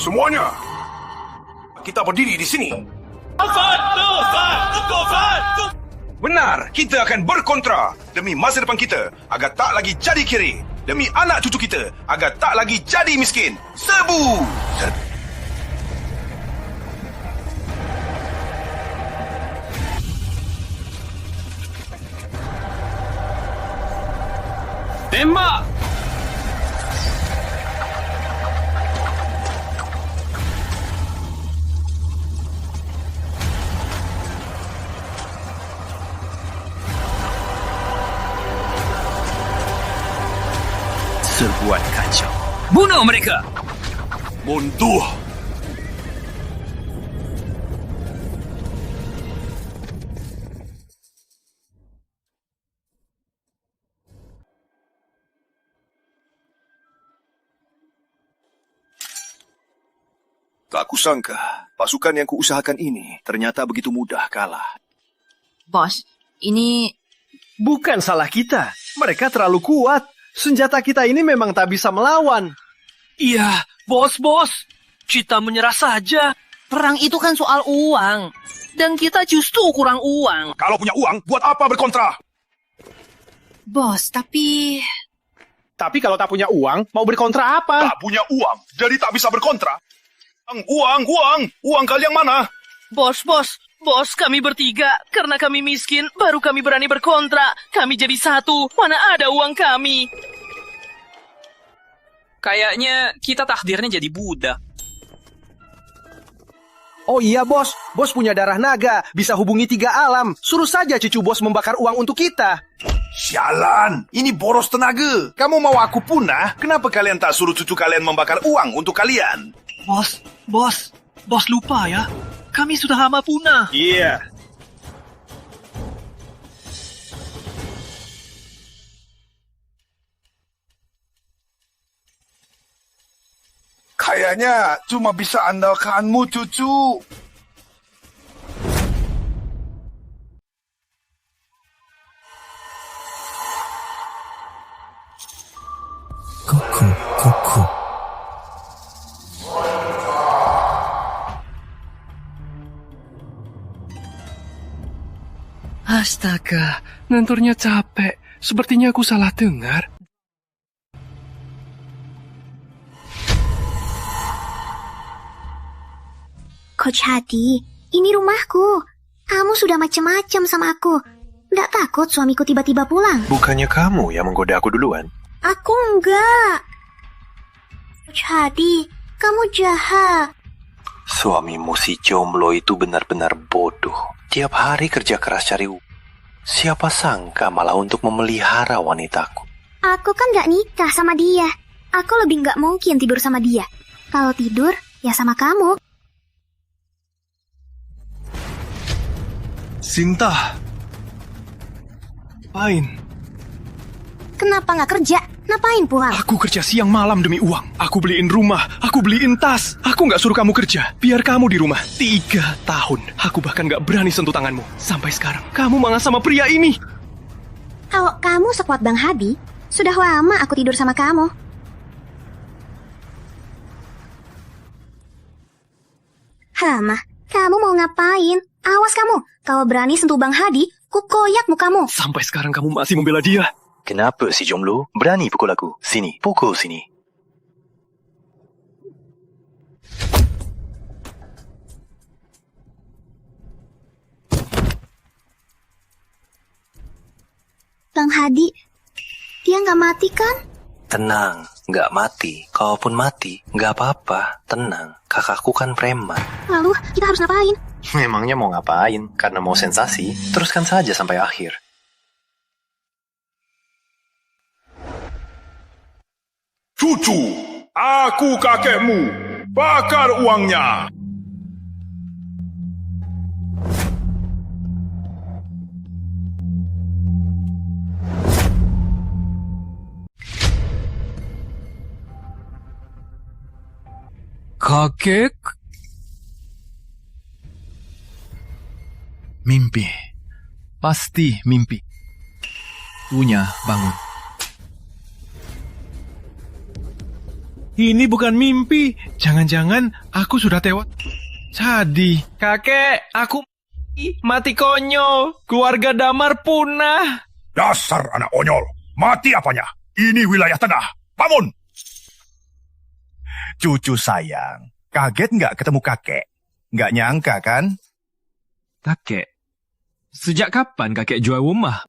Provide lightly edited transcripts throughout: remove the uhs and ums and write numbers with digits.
semuanya. Kita berdiri di sini. Benar, kita akan berkontra demi masa depan kita agar tak lagi jadi kiri. Demi anak cucu kita agar tak lagi jadi miskin. Serbu! Tembak! Serbuan kacau. Bunuh mereka! Mundur! Tak kusangka pasukan yang kuusahakan ini ternyata begitu mudah kalah. Bos, ini... Bukan salah kita. Mereka terlalu kuat. Senjata kita ini memang tak bisa melawan. Iya, bos. Kita menyerah saja. Perang itu kan soal uang. Dan kita justru kurang uang. Kalau punya uang, buat apa berkontra? Bos, tapi... Tapi kalau tak punya uang, mau berkontra apa? Tak punya uang, jadi tak bisa berkontra. Uang kalian mana? Bos, kami bertiga. Karena kami miskin, baru kami berani berkontra. Kami jadi satu, mana ada uang kami. Kayaknya kita takdirnya jadi budak. Oh iya bos, bos punya darah naga, bisa hubungi 3 alam. Suruh saja cucu bos membakar uang untuk kita. Sialan, ini boros tenaga. Kamu mau aku punah? Kenapa kalian tak suruh cucu kalian membakar uang untuk kalian? Bos lupa ya. Kami sudah lama punah. Iya. Kayaknya cuma bisa andalkanmu, cucu. Kuku. Astaga, nanturnya capek. Sepertinya aku salah dengar. Coach Hadi, ini rumahku. Kamu sudah macam-macam sama aku. Nggak takut suamiku tiba-tiba pulang? Bukannya kamu yang menggoda aku duluan? Aku enggak. Coach Hadi, kamu jahat. Suamimu si jomblo itu benar-benar bodoh. Tiap hari kerja keras cari uang. Siapa sangka malah untuk memelihara wanitaku. Aku kan nggak nikah sama dia. Aku lebih nggak mungkin tidur sama dia. Kalau tidur, ya sama kamu. Sinta. Apain? Kenapa nggak kerja? Ngapain pulang? Aku kerja siang malam demi uang. Aku beliin rumah, aku beliin tas. Aku nggak suruh kamu kerja. Biar kamu di rumah. 3 tahun. Aku bahkan nggak berani sentuh tanganmu. Sampai sekarang, kamu malah sama pria ini. Kalau kamu sekuat Bang Hadi, sudah lama aku tidur sama kamu. Hama, kamu mau ngapain? Awas kamu, kalau berani sentuh Bang Hadi, ku koyak mukamu. Sampai sekarang kamu masih membela dia. Kenapa si jomblo berani pukul aku? Sini, pukul sini. Bang Hadi, dia nggak mati kan? Tenang, nggak mati. Kalaupun mati, nggak apa-apa. Tenang, kakakku kan preman. Lalu kita harus ngapain? Memangnya mau ngapain? Karena mau sensasi? Teruskan saja sampai akhir. Cucu, aku kakekmu. Bakar uangnya. Kakek? Mimpi. Pasti mimpi. Punya bangun. Ini bukan mimpi. Jangan-jangan aku sudah tewas. Jadi, kakek, aku mati konyol. Keluarga Damar punah. Dasar anak onyol. Mati apanya? Ini wilayah tengah. Bangun! Cucu sayang, kaget nggak ketemu kakek? Nggak nyangka kan? Kakek, sejak kapan kakek jual rumah?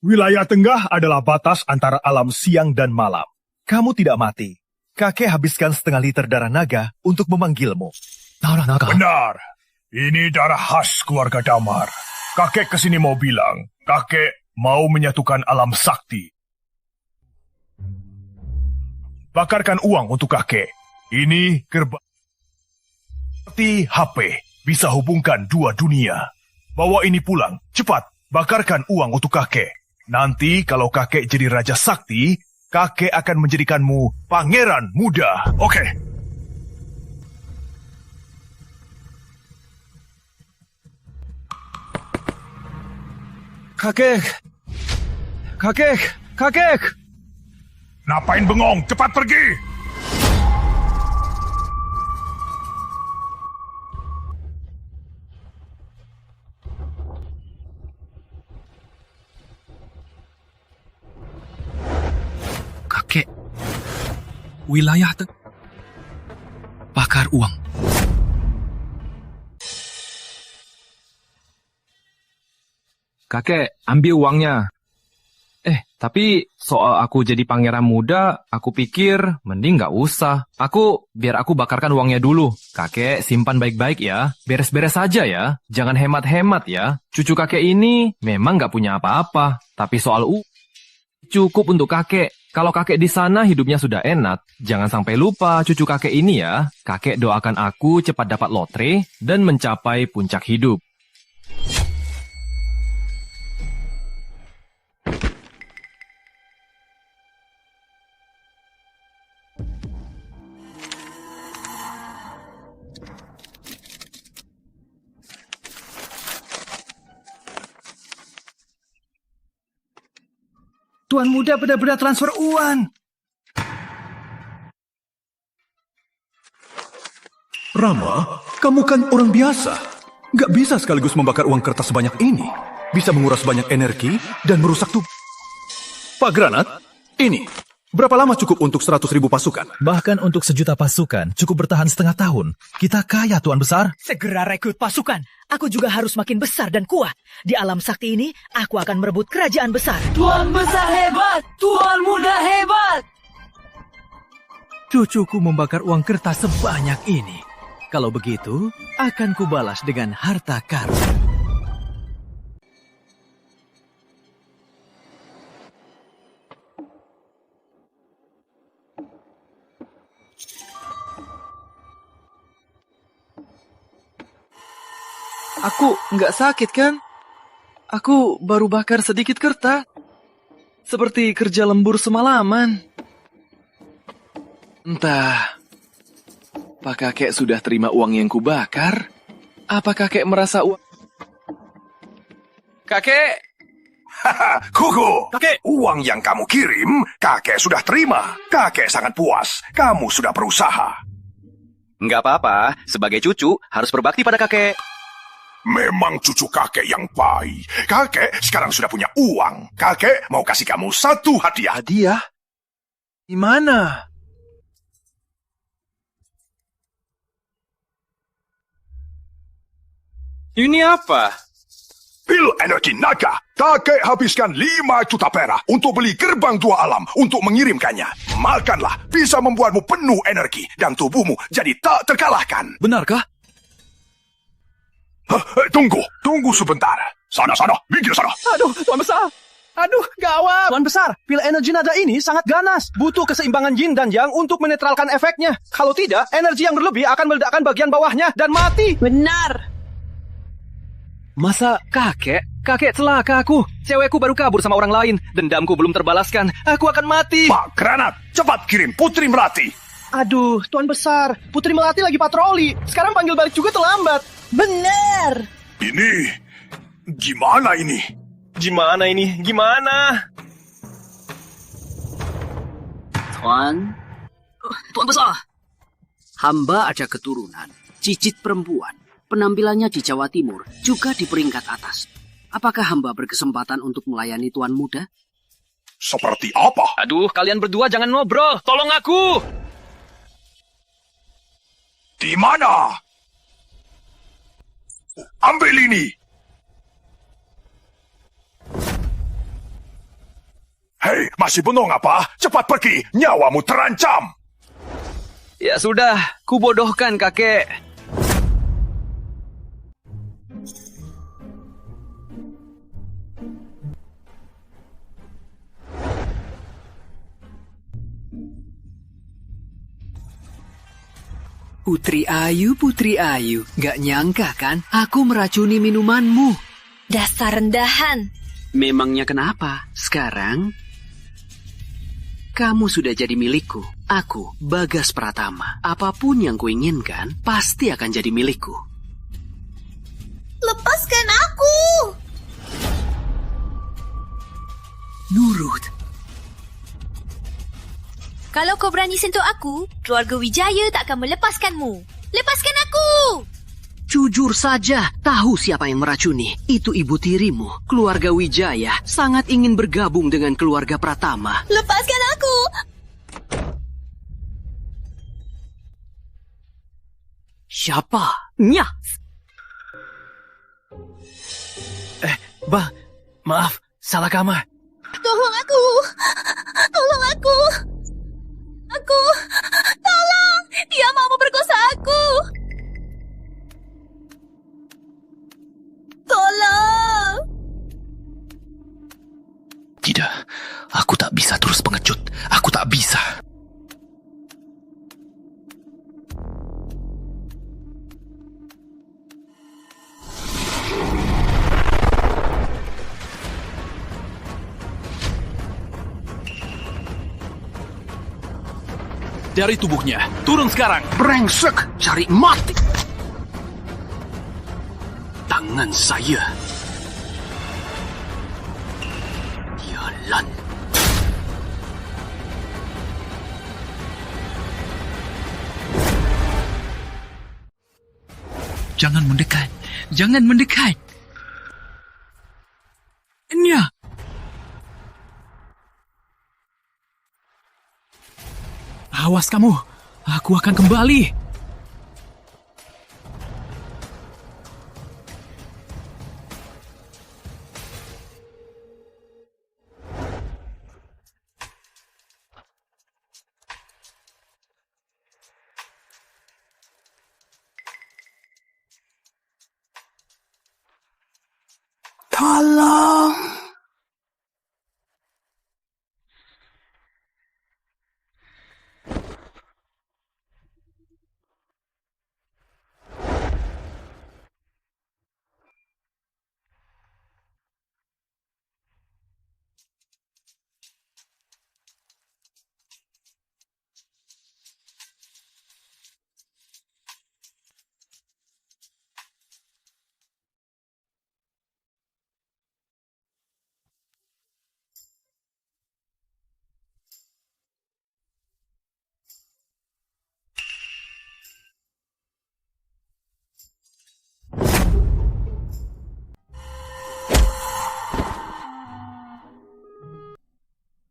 Wilayah tengah adalah batas antara alam siang dan malam. Kamu tidak mati. Kakek habiskan setengah liter darah naga untuk memanggilmu. Darah naga? Benar. Ini darah khas keluarga Damar. Kakek kesini mau bilang, kakek mau menyatukan alam sakti. Bakarkan uang untuk kakek. Ini gerbang seperti HP. Bisa hubungkan dua dunia. Bawa ini pulang. Cepat, bakarkan uang untuk kakek. Nanti kalau kakek jadi Raja Sakti, kakek akan menjadikanmu pangeran muda. Oke. Kakek. Kakek. Kakek. Ngapain bengong? Cepat pergi! Kakek, wilayah bakar uang. Kakek, ambil uangnya. Tapi soal aku jadi pangeran muda, aku pikir mending nggak usah. Biar aku bakarkan uangnya dulu. Kakek, simpan baik-baik ya. Beres-beres saja ya. Jangan hemat-hemat ya. Cucu kakek ini memang nggak punya apa-apa. Tapi soal cukup untuk kakek. Kalau kakek di sana hidupnya sudah enak, jangan sampai lupa cucu kakek ini ya. Kakek doakan aku cepat dapat lotre dan mencapai puncak hidup. Tuan Muda benar-benar transfer uang. Rama, kamu kan orang biasa. Nggak bisa sekaligus membakar uang kertas sebanyak ini. Bisa menguras banyak energi dan merusak tubuh. Pak Granat, ini. Berapa lama cukup untuk 100.000 pasukan? Bahkan untuk 1.000.000 pasukan cukup bertahan setengah tahun. Kita kaya, Tuan Besar. Segera rekrut pasukan. Aku juga harus makin besar dan kuat. Di alam sakti ini, aku akan merebut kerajaan besar. Tuan Besar hebat! Tuan Muda hebat! Cucuku membakar uang kertas sebanyak ini. Kalau begitu, akan kubalas dengan harta karun. Aku nggak sakit kan? Aku baru bakar sedikit kertas. Seperti kerja lembur semalaman. Entah, Pak kakek sudah terima uang yang kubakar? Apa kakek merasa uang... Kakek! Haha, Kuku! Kakek! Uang yang kamu kirim, kakek sudah terima. Kakek sangat puas. Kamu sudah berusaha. Nggak apa-apa, sebagai cucu harus berbakti pada kakek. Memang cucu kakek yang baik. Kakek sekarang sudah punya uang. Kakek mau kasih kamu satu hadiah. Hadiah? Di mana? Ini apa? Pil energi naga. Kakek habiskan 5 juta perak untuk beli gerbang dua alam untuk mengirimkannya. Makanlah, bisa membuatmu penuh energi dan tubuhmu jadi tak terkalahkan. Benarkah? Tunggu sebentar. Sana, minggir sana. Aduh, Tuan Besar. Aduh, gawat. Tuan Besar, pil energi naga ini sangat ganas. Butuh keseimbangan yin dan yang untuk menetralkan efeknya. Kalau tidak, energi yang berlebih akan meledakkan bagian bawahnya dan mati. Benar. Masa kakek celaka aku. Cewekku baru kabur sama orang lain. Dendamku belum terbalaskan. Aku akan mati. Pak Granat, cepat kirim Putri Melati. Aduh, Tuan Besar. Putri Melati lagi patroli. Sekarang panggil balik juga terlambat. Benar. Ini, gimana ini? Gimana? Tuan, Tuan Besar. Hamba ada keturunan, cicit perempuan. Penampilannya di Jawa Timur juga di peringkat atas. Apakah hamba berkesempatan untuk melayani Tuan Muda? Seperti apa? Aduh, kalian berdua jangan ngobrol. Tolong aku. Di mana? Ambil ini. Hei, masih bengong apa? Cepat pergi, nyawamu terancam. Ya sudah, kubodohkan kakek. Putri Ayu, gak nyangka kan aku meracuni minumanmu. Dasar rendahan. Memangnya kenapa? Sekarang, kamu sudah jadi milikku. Aku, Bagas Pratama. Apapun yang kuinginkan, pasti akan jadi milikku. Lepaskan aku! Nurut. Kalau kau berani sentuh aku, keluarga Wijaya tak akan melepaskanmu. Lepaskan aku! Jujur saja, tahu siapa yang meracuni. Itu ibu tirimu. Keluarga Wijaya sangat ingin bergabung dengan keluarga Pratama. Lepaskan aku! Siapa? Nyah! Maaf, salah kamar. Tolong aku! Tolong aku! Tolong! Dia mau memperkosa aku! Tolong! Tidak, aku tak bisa terus pengecut. Aku tak bisa. Dari tubuhnya, turun sekarang. Brengsek, cari mati. Tangan saya. Jalan. Jangan mendekat. Jangan mendekat. Nya. Awas kamu, aku akan kembali. Tolong.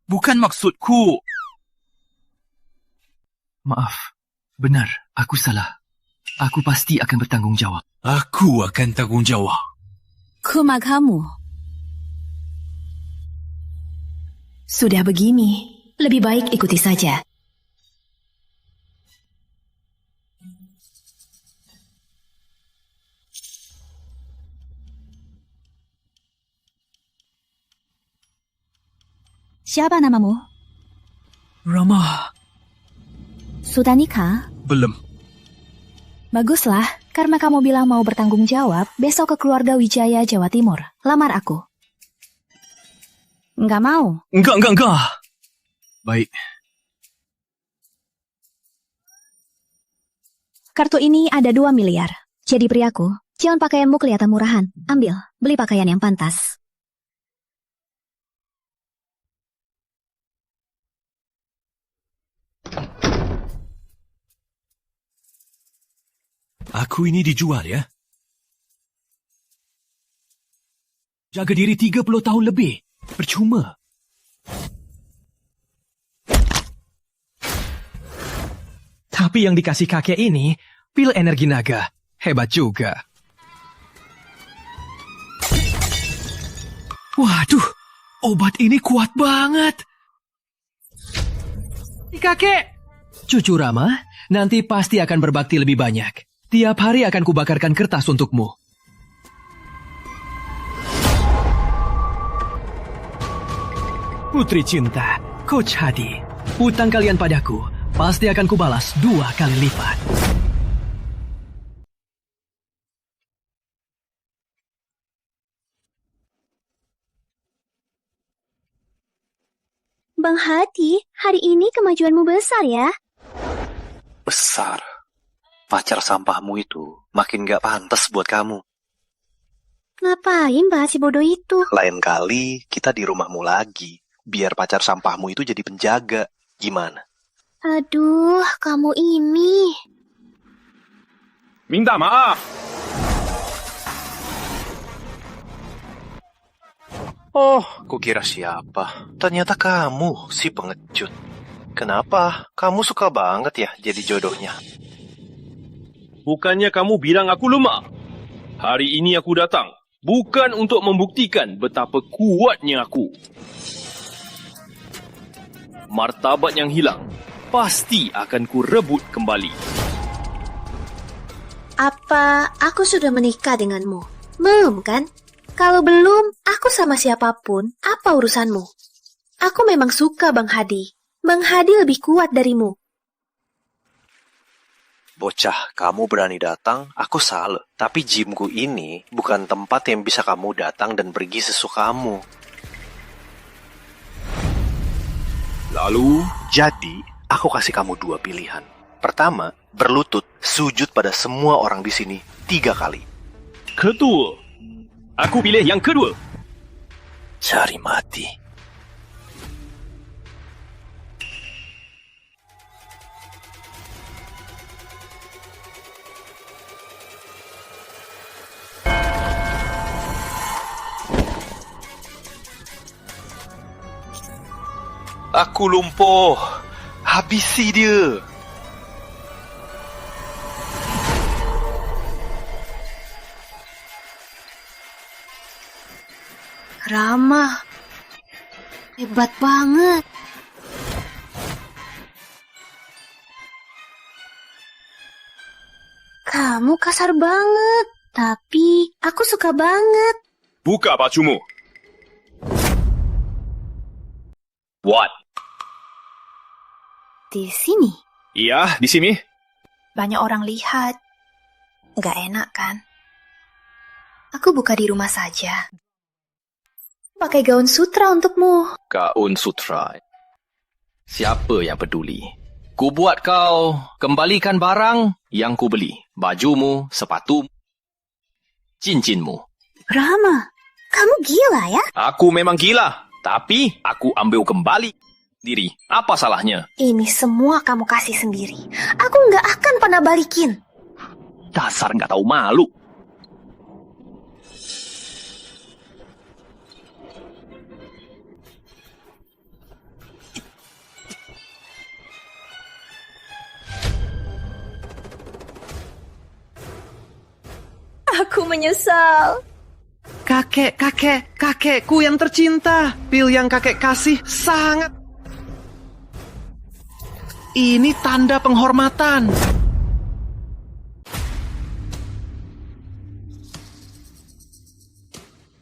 Bukan maksudku. Maaf, benar, aku salah. Aku pasti akan bertanggung jawab. Aku akan tanggung jawab. Kuma kamu. Sudah begini, lebih baik ikuti saja. Siapa namamu? Rama. Sudah nikah? Belum. Baguslah, karena kamu bilang mau bertanggung jawab, besok ke keluarga Wijaya Jawa Timur. Lamar aku. Enggak mau? Enggak. Baik. Kartu ini ada 2 miliar. Jadi priaku, jangan pakaianmu kelihatan murahan. Ambil, beli pakaian yang pantas. Aku ini dijual ya. Jaga diri 30 tahun lebih. Percuma. Tapi yang dikasih kakek ini, pil energi naga. Hebat juga. Waduh, obat ini kuat banget. Kakek! Cucu Rama, nanti pasti akan berbakti lebih banyak. Tiap hari akan kubakarkan kertas untukmu. Putri cinta, Coach Hadi. Hutang kalian padaku pasti akan kubalas 2 kali lipat. Bang Hadi, hari ini kemajuanmu besar ya. Besar. Pacar sampahmu itu makin gak pantas buat kamu. Ngapain bahas si bodoh itu? Lain kali kita di rumahmu lagi. Biar pacar sampahmu itu jadi penjaga. Gimana? Aduh, kamu ini. Minta maaf. Oh, kukira siapa? Ternyata kamu si pengecut. Kenapa? Kamu suka banget ya jadi jodohnya? Bukannya kamu bilang aku lemah? Hari ini aku datang, bukan untuk membuktikan betapa kuatnya aku. Martabat yang hilang, pasti akan kurebut kembali. Apa aku sudah menikah denganmu? Belum kan? Kalau belum, aku sama siapapun, apa urusanmu? Aku memang suka Bang Hadi. Bang Hadi lebih kuat darimu. Bocah, kamu berani datang, aku salah. Tapi gymku ini bukan tempat yang bisa kamu datang dan pergi sesukamu. Lalu? Jadi, aku kasih kamu 2 pilihan. Pertama, berlutut, sujud pada semua orang di sini 3 kali. Kedua, aku pilih yang kedua. Cari mati. Aku lumpuh. Habisi dia. Rama, hebat banget. Kamu kasar banget, tapi aku suka banget. Buka bajumu. What? Di sini. Iya, di sini. Banyak orang lihat. Nggak enak kan? Aku buka di rumah saja. Pakai gaun sutra untukmu. Gaun sutra. Siapa yang peduli? Ku buat kau kembalikan barang yang ku beli. Bajumu, sepatu, cincinmu. Rama, kamu gila ya? Aku memang gila, tapi aku ambil kembali diri. Apa salahnya? Ini semua kamu kasih sendiri. Aku nggak akan pernah balikin. Dasar nggak tahu malu. Aku menyesal. Kakekku yang tercinta. Pil yang kakek kasih sangat... Ini tanda penghormatan.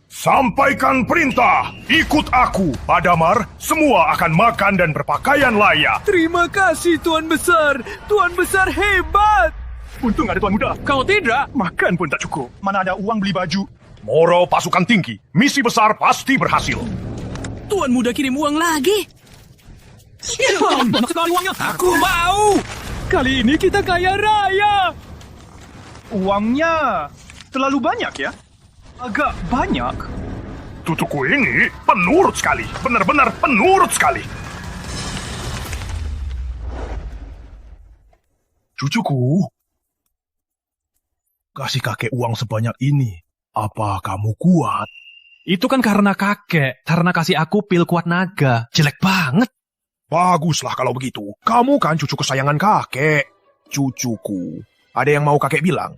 Sampaikan perintah. Ikut aku. Padamar, semua akan makan dan berpakaian layak. Terima kasih, Tuan Besar. Tuan Besar hebat. Untung ada Tuan Muda. Kalau tidak, makan pun tak cukup. Mana ada uang beli baju. Moral pasukan tinggi. Misi besar pasti berhasil. Tuan Muda kirim uang lagi. Banyak sekali uangnya. Aku mau. Kali ini kita kaya raya. Uangnya terlalu banyak ya? Agak banyak. Cucuku ini penurut sekali. Benar-benar penurut sekali. Cucuku. kasih kakek uang sebanyak ini? Apa kamu kuat? Itu kan karena kakek. Karena kasih aku pil kuat naga. Jelek banget. Baguslah kalau begitu. Kamu kan cucu kesayangan kakek. Cucuku. Ada yang mau kakek bilang?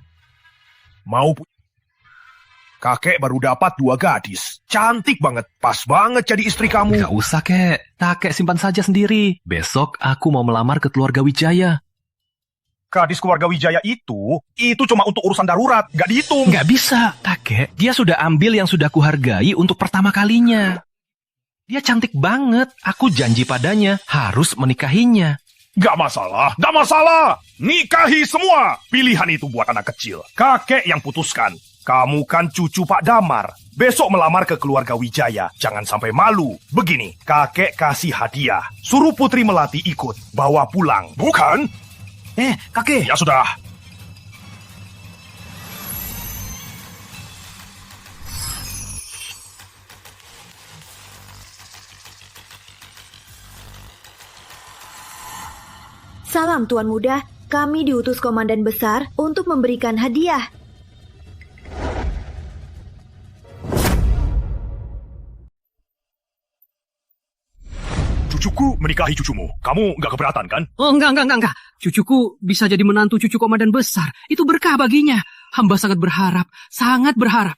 Kakek baru dapat 2 gadis. Cantik banget. Pas banget jadi istri kamu. Gak usah, Kek. Kakek simpan saja sendiri. Besok aku mau melamar ke keluarga Wijaya. Gadis keluarga Wijaya itu cuma untuk urusan darurat, gak dihitung. Gak bisa, kakek. Dia sudah ambil yang sudah kuhargai untuk pertama kalinya. Dia cantik banget. Aku janji padanya harus menikahinya. Gak masalah. Nikahi semua. Pilihan itu buat anak kecil. Kakek yang putuskan. Kamu kan cucu Pak Damar. Besok melamar ke keluarga Wijaya. Jangan sampai malu. Begini, kakek kasih hadiah. Suruh Putri Melati ikut. Bawa pulang. Bukan? Kakek. Ya sudah. Salam Tuan Muda, kami diutus Komandan Besar untuk memberikan hadiah. Cucuku menikahi cucumu. Kamu gak keberatan kan? Oh, enggak. Cucuku bisa jadi menantu cucu Komandan Besar. Itu berkah baginya. Hamba sangat berharap.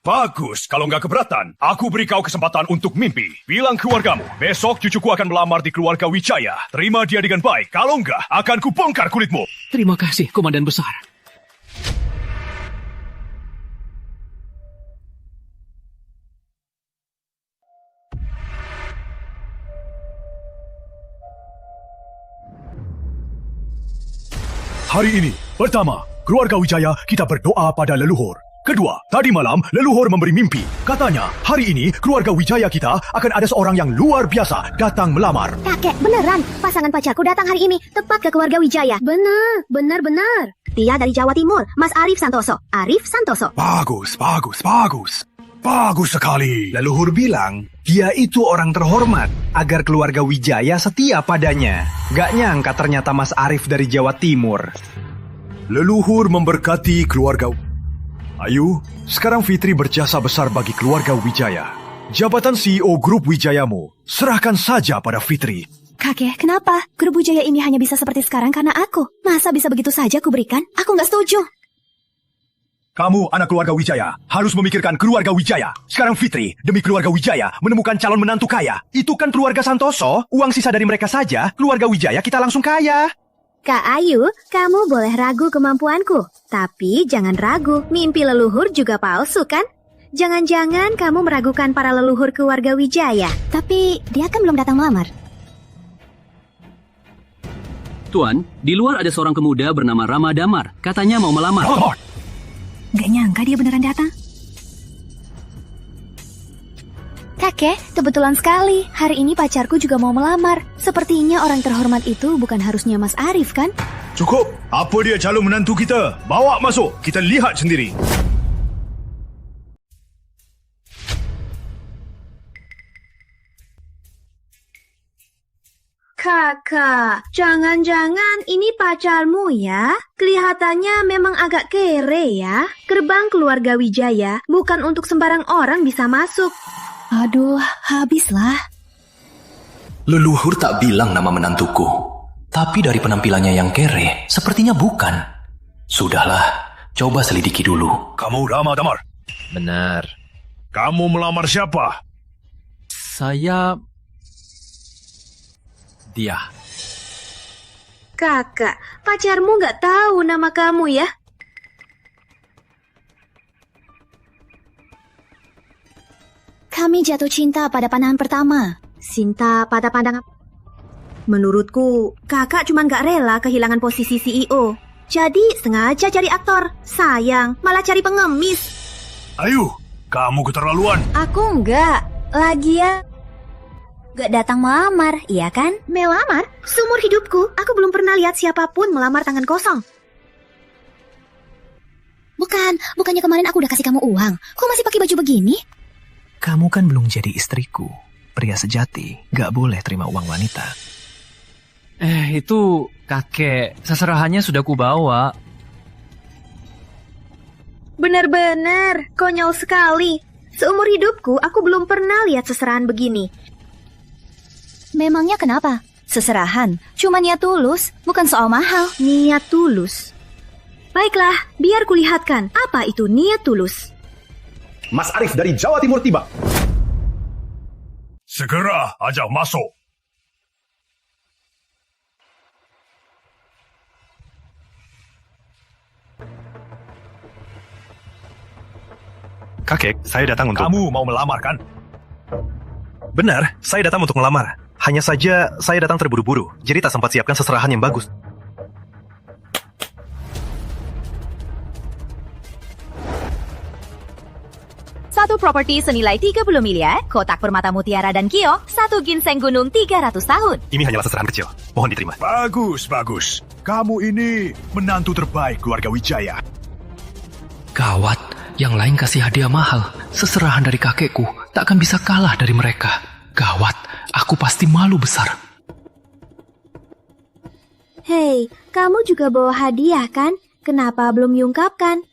Bagus, kalau nggak keberatan, aku beri kau kesempatan untuk mimpi. Bilang keluargamu, besok cucuku akan melamar di keluarga Wijaya. Terima dia dengan baik, kalau enggak, akan kubongkar kulitmu. Terima kasih, Komandan Besar. Hari ini, pertama, keluarga Wijaya kita berdoa pada leluhur. Kedua, tadi malam leluhur memberi mimpi. Katanya, hari ini keluarga Wijaya kita akan ada seorang yang luar biasa datang melamar. Kakek, beneran. Pasangan pacarku datang hari ini, tepat ke keluarga Wijaya. Benar. Dia dari Jawa Timur, Mas Arif Santoso. Bagus. Bagus sekali. Leluhur bilang, dia itu orang terhormat, agar keluarga Wijaya setia padanya. Gak nyangka ternyata Mas Arif dari Jawa Timur. Leluhur memberkati keluarga. Ayo, sekarang Fitri berjasa besar bagi keluarga Wijaya. Jabatan CEO grup Wijayamu, serahkan saja pada Fitri. Kakek, kenapa? Grup Wijaya ini hanya bisa seperti sekarang karena aku. Masa bisa begitu saja aku berikan? Aku nggak setuju. Kamu, anak keluarga Wijaya, harus memikirkan keluarga Wijaya. Sekarang Fitri, demi keluarga Wijaya, menemukan calon menantu kaya. Itu kan keluarga Santoso, uang sisa dari mereka saja, keluarga Wijaya kita langsung kaya. Kak Ayu, kamu boleh ragu kemampuanku. Tapi jangan ragu, mimpi leluhur juga palsu kan? Jangan-jangan kamu meragukan para leluhur keluarga Wijaya. Tapi dia kan belum datang melamar. Tuan, di luar ada seorang pemuda bernama Rama Damar. Katanya mau melamar. Gak nyangka dia beneran datang. Kakek, kebetulan sekali. Hari ini pacarku juga mau melamar. Sepertinya orang terhormat itu bukan harusnya Mas Arif, kan? Cukup. Apa dia calon menantu kita? Bawa masuk. Kita lihat sendiri. Kakak, jangan-jangan ini pacarmu ya? Kelihatannya memang agak kere ya. Gerbang keluarga Wijaya bukan untuk sembarang orang bisa masuk. Aduh, habislah. Leluhur tak bilang nama menantuku. Tapi dari penampilannya yang kere, sepertinya bukan. Sudahlah, coba selidiki dulu. Kamu Rama Damar? Benar. Kamu melamar siapa? Saya... dia. Kakak, pacarmu nggak tahu nama kamu ya? Kami jatuh cinta pada pandangan pertama. Cinta pada pandangan... Menurutku, kakak cuma nggak rela kehilangan posisi CEO. Jadi sengaja cari aktor. Sayang, malah cari pengemis. Ayu, kamu keterlaluan. Aku nggak. Lagian... Gak datang melamar, iya kan? Melamar? Seumur hidupku, aku belum pernah lihat siapapun melamar tangan kosong. Bukannya kemarin aku udah kasih kamu uang. Kok masih pakai baju begini? Kamu kan belum jadi istriku. Pria sejati gak boleh terima uang wanita. Itu kakek, seserahannya sudah kubawa. Benar-benar, konyol sekali. Seumur hidupku, aku belum pernah lihat seserahan begini. Memangnya kenapa? Seserahan, cuma niat tulus, bukan soal mahal. Niat tulus? Baiklah, biar kulihatkan apa itu niat tulus. Mas Arif dari Jawa Timur tiba. Segera ajak masuk. Kakek, saya datang untuk... Kamu mau melamar kan? Benar, saya datang untuk melamar. Hanya saja saya datang terburu-buru, jadi tak sempat siapkan seserahan yang bagus. Satu properti senilai 30 miliar, kotak permata mutiara dan kiok, satu ginseng gunung 300 tahun. Ini hanyalah seserahan kecil, mohon diterima. Bagus, bagus. Kamu ini menantu terbaik keluarga Wijaya. Gawat, yang lain kasih hadiah mahal. Seserahan dari kakekku tak akan bisa kalah dari mereka. Gawat, aku pasti malu besar. Hei, kamu juga bawa hadiah kan? Kenapa belum diungkapkan?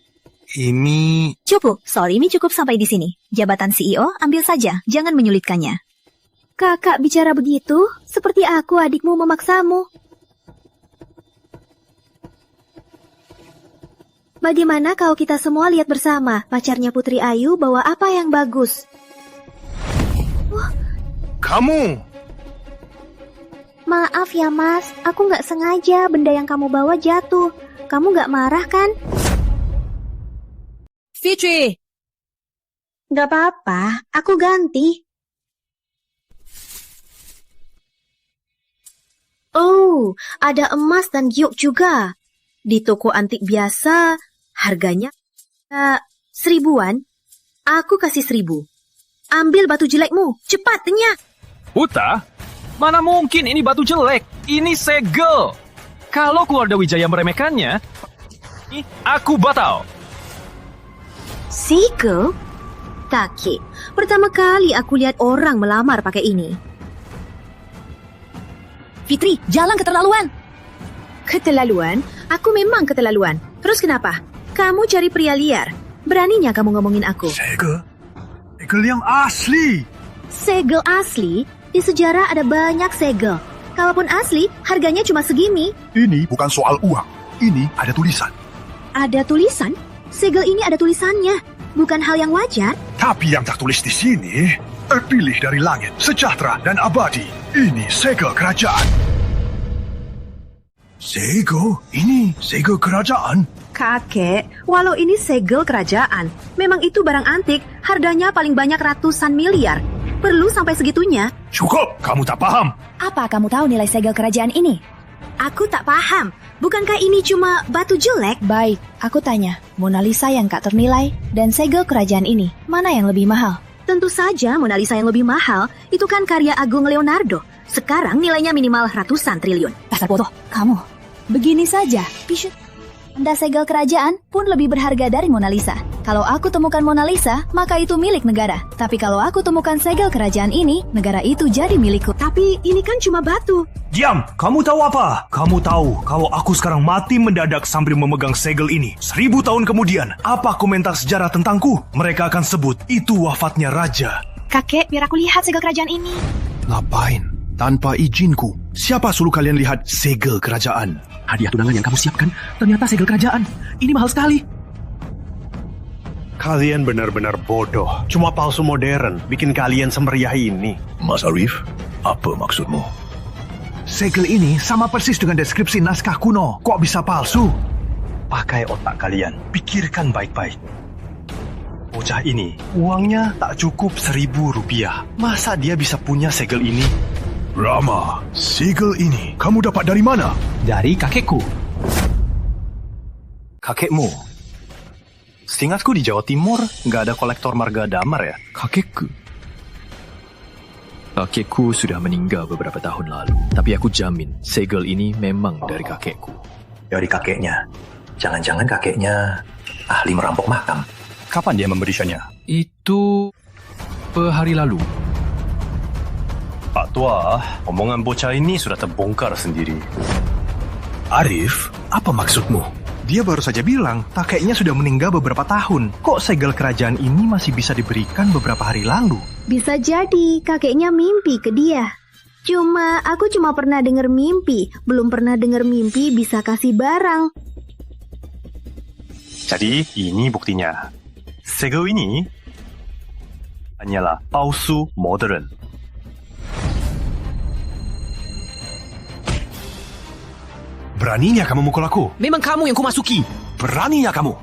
Ini... Cukup, soal ini cukup sampai di sini. Jabatan CEO ambil saja, jangan menyulitkannya. Kakak bicara begitu, seperti aku adikmu memaksamu. Bagaimana kalau kita semua lihat bersama pacarnya Putri Ayu bawa apa yang bagus? Kamu! Maaf ya mas, aku nggak sengaja benda yang kamu bawa jatuh. Kamu nggak marah kan? Fitri! Gak apa-apa, aku ganti. Oh, ada emas dan giok juga. Di toko antik biasa, harganya 1000-an. Aku kasih 1000. Ambil batu jelekmu, cepat, Tenya. Uta, mana mungkin ini batu jelek? Ini segel. Kalau keluarga Wijaya meremehkannya, aku batal. Segel? Kakek, pertama kali aku lihat orang melamar pakai ini. Fitri, jangan keterlaluan. Keterlaluan? Aku memang keterlaluan. Terus kenapa? Kamu cari pria liar. Beraninya kamu ngomongin aku. Segel? Segel yang asli. Segel asli? Di sejarah ada banyak segel. Kalaupun asli, harganya cuma segini. Ini bukan soal uang. Ini ada tulisan. Ada tulisan? Segel ini ada tulisannya. Bukan hal yang wajar. Tapi yang tertulis di sini, terpilih dari langit, sejahtera dan abadi. Ini segel kerajaan. Segel? Ini segel kerajaan? Kakek, walau ini segel kerajaan, memang itu barang antik, harganya paling banyak ratusan miliar. Perlu sampai segitunya? Cukup, kamu tak paham. Apa kamu tahu nilai segel kerajaan ini? Aku tak paham. Bukankah ini cuma batu jelek? Baik, aku tanya. Mona Lisa yang tak ternilai dan segel kerajaan ini, mana yang lebih mahal? Tentu saja Mona Lisa yang lebih mahal. Itu kan karya agung Leonardo. Sekarang nilainya minimal ratusan triliun. Dasar bodoh, kamu. Begini saja, benda segel kerajaan pun lebih berharga dari Mona Lisa. Kalau aku temukan Mona Lisa, maka itu milik negara. Tapi kalau aku temukan segel kerajaan ini, negara itu jadi milikku. Tapi ini kan cuma batu. Diam, kamu tahu apa? Kamu tahu kalau aku sekarang mati mendadak sambil memegang segel ini. 1000 tahun kemudian, apa komentar sejarah tentangku? Mereka akan sebut itu wafatnya raja. Kakek, biar aku lihat segel kerajaan ini. Ngapain? Tanpa izinku. Siapa suruh kalian lihat segel kerajaan? Hadiah tunangan yang kamu siapkan ternyata segel kerajaan. Ini mahal sekali. Kalian benar-benar bodoh. Cuma palsu modern bikin kalian semeriah ini. Mas Arif, apa maksudmu? Segel ini sama persis dengan deskripsi naskah kuno. Kok bisa palsu? Pakai otak kalian, pikirkan baik-baik. Bocah ini, uangnya tak cukup 1000 rupiah. Masa dia bisa punya segel ini? Rama, segel ini kamu dapat dari mana? Dari kakekku. Kakekmu? Seingatku di Jawa Timur nggak ada kolektor marga damar ya? Kakekku sudah meninggal beberapa tahun lalu. Tapi aku jamin segel ini memang dari kakekku. Dari kakeknya? Jangan-jangan kakeknya ahli merampok makam. Kapan dia memberikannya? Itu hari lalu. Pak Tua, omongan bocah ini sudah terbongkar sendiri. Arif, apa maksudmu? Dia baru saja bilang kakeknya sudah meninggal beberapa tahun. Kok segel kerajaan ini masih bisa diberikan beberapa hari lalu? Bisa jadi kakeknya mimpi ke dia. Aku cuma pernah dengar mimpi, belum pernah dengar mimpi bisa kasih barang. Jadi ini buktinya. Segel ini hanyalah palsu modern. Beraninya kamu mukul aku? Memang kamu yang kumasuki. Beraninya kamu?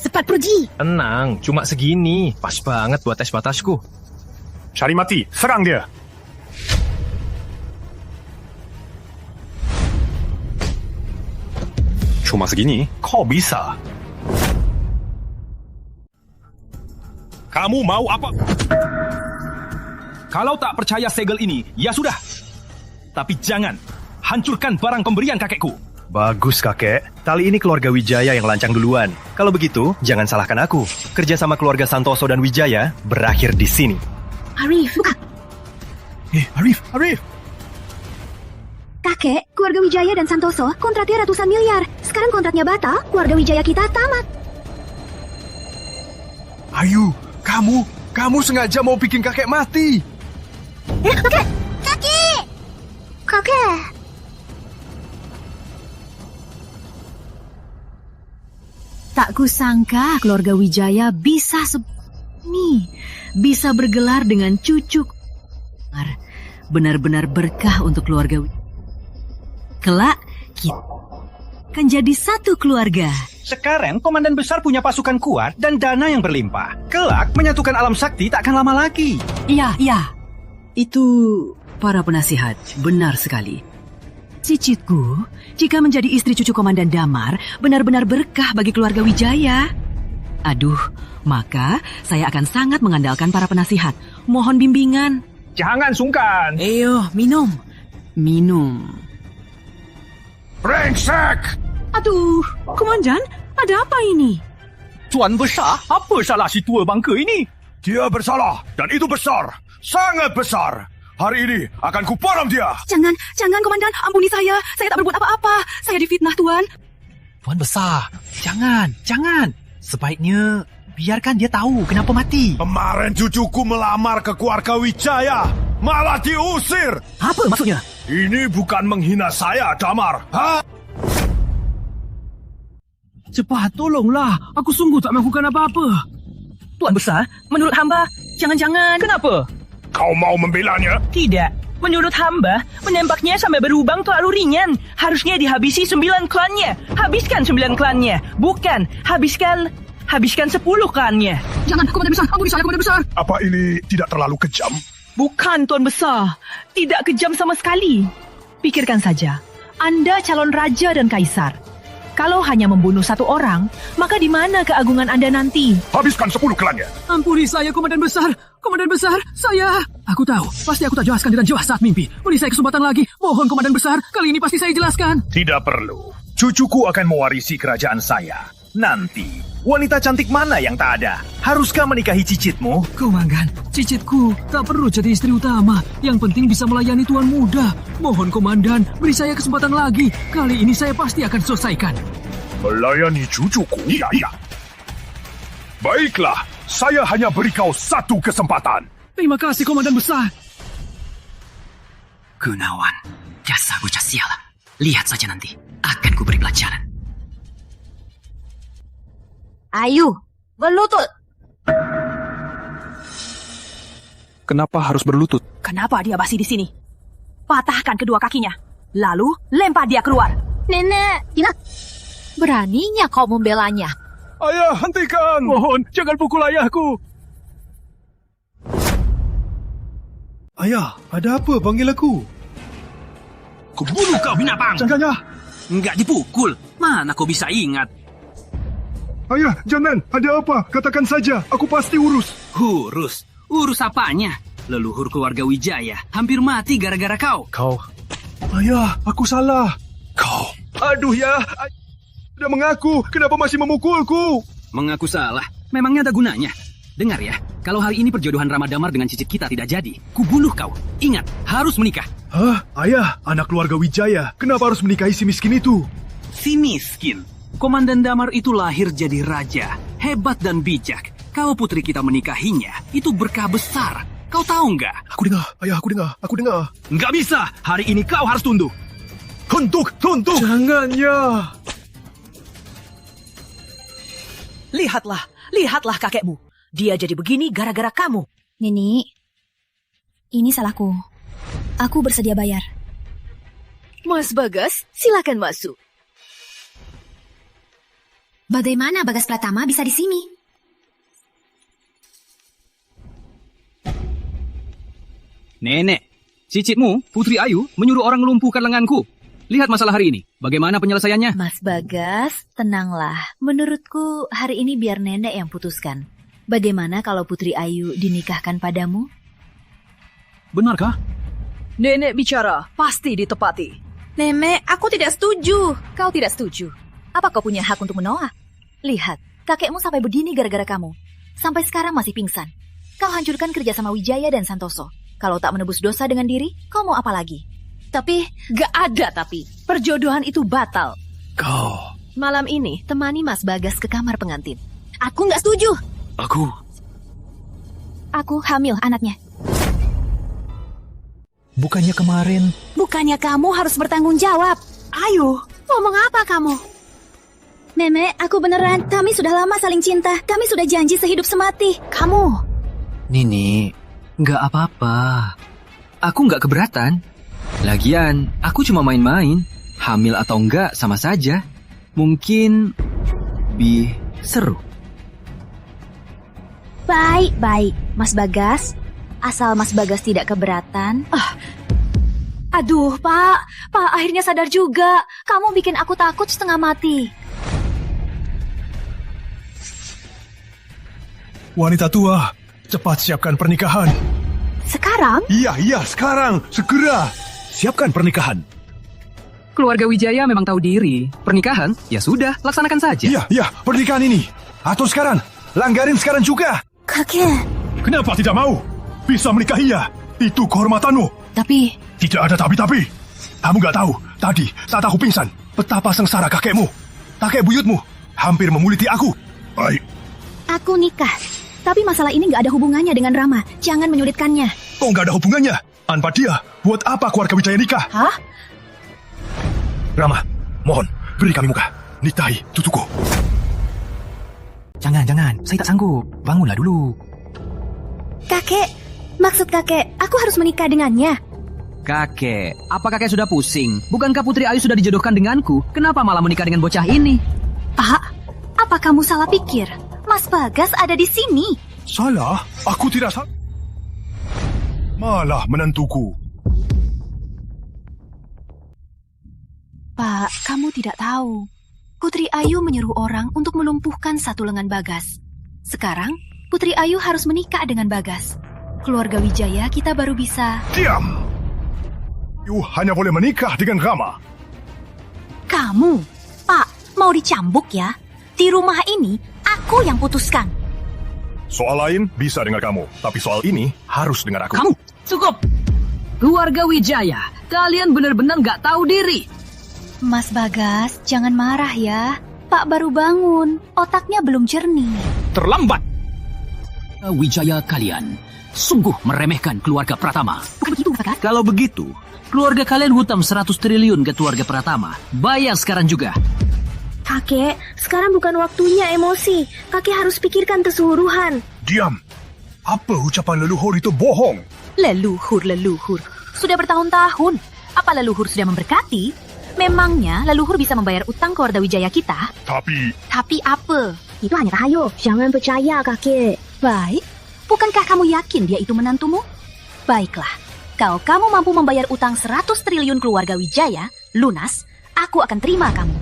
Cepat pergi. Tenang, cuma segini. Pas banget buat tes batasku. Cari mati, serang dia. Cuma segini? Kok bisa? Kamu mau apa? Kalau tak percaya segel ini, ya sudah. Tapi jangan hancurkan barang pemberian kakekku. Bagus kakek, kali ini keluarga Wijaya yang lancang duluan. Kalau begitu, jangan salahkan aku. Kerja sama keluarga Santoso dan Wijaya berakhir di sini. Arif, buka. Arif. Kakek, keluarga Wijaya dan Santoso kontraknya ratusan miliar. Sekarang kontraknya batal, keluarga Wijaya kita tamat. Ayu, kamu sengaja mau bikin kakek mati. Kakek. Tak kusangka keluarga Wijaya bisa bisa bergelar dengan cucu. Benar-benar berkah untuk keluarga Wijaya. Kelak kita akan jadi satu keluarga. Sekarang komandan besar punya pasukan kuat dan dana yang berlimpah. Kelak menyatukan alam sakti tak akan lama lagi. Iya. Itu para penasihat, benar sekali. Cicitku, jika menjadi istri cucu Komandan Damar, benar-benar berkah bagi keluarga Wijaya. Aduh, maka saya akan sangat mengandalkan para penasihat. Mohon bimbingan. Jangan sungkan. Ayo, minum. Brengsek! Aduh, Komandan, ada apa ini? Tuan besar, apa salah si tua bangka ini? Dia bersalah, dan itu besar. Sangat besar. Hari ini akan kuparam dia. Jangan Komandan, ampuni saya. Saya tak berbuat apa-apa. Saya difitnah, Tuan. Tuan besar, jangan. Sebaiknya biarkan dia tahu kenapa mati. Kemarin cucuku melamar ke keluarga Wijaya, malah diusir. Apa maksudnya? Ini bukan menghina saya, Damar. Cepat, tolonglah. Aku sungguh tak melakukan apa-apa. Tuan besar, menurut hamba, jangan-jangan. Kenapa? Kau mau membelanya? Tidak. Menurut hamba, menembaknya sampai berlubang terlalu ringan. Harusnya dihabisi 9 klannya. Habiskan 9 klannya. Bukan, habiskan 10 klannya. Jangan, Komandan besar. Ampuni saya, Komandan besar. Apa ini tidak terlalu kejam? Bukan, Tuan besar. Tidak kejam sama sekali. Pikirkan saja. Anda calon raja dan kaisar. Kalau hanya membunuh satu orang, maka di mana keagungan Anda nanti? Habiskan 10 klannya. Ampuni saya, Komandan besar. Komandan besar, saya. Aku tahu, pasti aku tak jelaskan dengan jelas saat mimpi. Beri saya kesempatan lagi. Mohon, Komandan besar. Kali ini pasti saya jelaskan. Tidak perlu. Cucuku akan mewarisi kerajaan saya. Nanti, wanita cantik mana yang tak ada? Haruskah menikahi cicitmu? Komandan, cicitku tak perlu jadi istri utama. Yang penting bisa melayani tuan muda. Mohon, Komandan, beri saya kesempatan lagi. Kali ini saya pasti akan selesaikan. Melayani cucuku? Iya. Baiklah, saya hanya beri kau 1 kesempatan. Terima kasih, Komandan besar. Gunawan, jasa bocah sial. Lihat saja nanti, akan kuberi pelajaran. Ayu, berlutut. Kenapa harus berlutut? Kenapa dia masih di sini? Patahkan kedua kakinya. Lalu lempar dia keluar. Nenek, beraninya kau membelanya. Ayah, hentikan! Mohon, jangan pukul ayahku. Ayah, ada apa panggil aku? Kubunuh kau binatang! Jangan, ya! Enggak dipukul. Mana kau bisa ingat? Ayah, jangan! Ada apa? Katakan saja, aku pasti urus. Urus apanya? Leluhur keluarga Wijaya hampir mati gara-gara kau. Ayah, aku salah. Kau. Aduh ya, sudah mengaku. Kenapa masih memukulku? Mengaku salah? Memangnya ada gunanya? Dengar ya, kalau hari ini perjodohan Rama Damar dengan Cicit kita tidak jadi, kubunuh kau. Ingat, harus menikah. Hah? Ayah, anak keluarga Wijaya. Kenapa harus menikahi si miskin itu? Si miskin? Komandan Damar itu lahir jadi raja. Hebat dan bijak. Kalau putri kita menikahinya, itu berkah besar. Kau tahu nggak? Aku dengar, ayah, aku dengar. Nggak bisa, hari ini kau harus tunduk. Tunduk! Jangan ya. Lihatlah kakekmu. Dia jadi begini gara-gara kamu. Nini, ini salahku. Aku bersedia bayar. Mas Bagas, silakan masuk. Bagaimana Bagas Pratama bisa di sini? Nenek, cicitmu, Putri Ayu, menyuruh orang melumpuhkan lenganku. Lihat masalah hari ini. Bagaimana penyelesaiannya? Mas Bagas, tenanglah. Menurutku hari ini biar nenek yang putuskan. Bagaimana kalau Putri Ayu dinikahkan padamu? Benarkah? Nenek bicara, pasti ditepati. Nenek, aku tidak setuju. Kau tidak setuju? Apa kau punya hak untuk menolak? Lihat, kakekmu sampai begini gara-gara kamu. Sampai sekarang masih pingsan. Kau hancurkan kerjasama Wijaya dan Santoso. Kalau tak menebus dosa dengan diri, kau mau apa lagi? Tapi, gak ada tapi. Perjodohan itu batal. Kau. Malam ini, temani Mas Bagas ke kamar pengantin. Aku gak setuju. Aku hamil anaknya. Bukannya kemarin... Bukannya kamu harus bertanggung jawab. Ayo, ngomong apa kamu? Nenek, aku beneran. Kami sudah lama saling cinta. Kami sudah janji sehidup semati. Kamu. Nini, nggak apa-apa. Aku nggak keberatan. Lagian, aku cuma main-main. Hamil atau enggak sama saja. Mungkin... seru. Baik. Mas Bagas, asal Mas Bagas tidak keberatan. Aduh, Pak, akhirnya sadar juga. Kamu bikin aku takut setengah mati. Wanita tua, cepat siapkan pernikahan. Sekarang? Iya, sekarang. Segera. Siapkan pernikahan. Keluarga Wijaya memang tahu diri. Pernikahan, ya sudah, laksanakan saja. Iya, pernikahan ini. Atau sekarang. Langgarin sekarang juga. Kakek. Kenapa tidak mau? Bisa menikahinya. Itu kehormatanmu. Tapi... Tidak ada tapi-tapi. Kamu gak tahu, tadi saat aku pingsan, betapa sengsara kakekmu. Kakek buyutmu hampir memuliti aku. Baik. Aku nikah. Tapi masalah ini gak ada hubungannya dengan Rama. Jangan menyulitkannya. Kok gak ada hubungannya? Tanpa dia, buat apa keluarga Wijaya nikah? Hah? Rama, mohon, beri kami muka. Nikahi cucuku. Jangan. Saya tak sanggup. Bangunlah dulu. Kakek, maksud kakek, aku harus menikah dengannya. Kakek, apa kakek sudah pusing? Bukankah Putri Ayu sudah dijodohkan denganku? Kenapa malah menikah dengan bocah ini? Pak, apa kamu salah pikir? Mas Bagas ada di sini. Salah? Aku tidak salah. Malah menantuku. Pak, kamu tidak tahu. Putri Ayu menyuruh orang untuk melumpuhkan satu lengan Bagas. Sekarang, Putri Ayu harus menikah dengan Bagas. Keluarga Wijaya kita baru bisa... Diam! Ayu hanya boleh menikah dengan Rama. Kamu, Pak, mau dicambuk ya? Di rumah ini, aku yang putuskan. Soal lain bisa dengar kamu, tapi soal ini harus dengar aku. Kamu, cukup! Keluarga Wijaya, kalian benar-benar gak tahu diri. Mas Bagas, jangan marah ya. Pak baru bangun, otaknya belum jernih. Terlambat! Wijaya kalian sungguh meremehkan keluarga Pratama. Bukan begitu, Bagas. Kalau begitu, keluarga kalian hutang 100 triliun ke keluarga Pratama. Bayar sekarang juga. Kakek, sekarang bukan waktunya emosi. Kakek harus pikirkan keseluruhan. Diam! Apa ucapan leluhur itu bohong? Leluhur. Sudah bertahun-tahun. Apa leluhur sudah memberkati? Memangnya leluhur bisa membayar utang keluarga Wijaya kita? Tapi apa? Itu hanya tahayul. Jangan percaya, kakek. Baik. Bukankah kamu yakin dia itu menantumu? Baiklah. Kalau kamu mampu membayar utang 100 triliun keluarga Wijaya, lunas, aku akan terima kamu.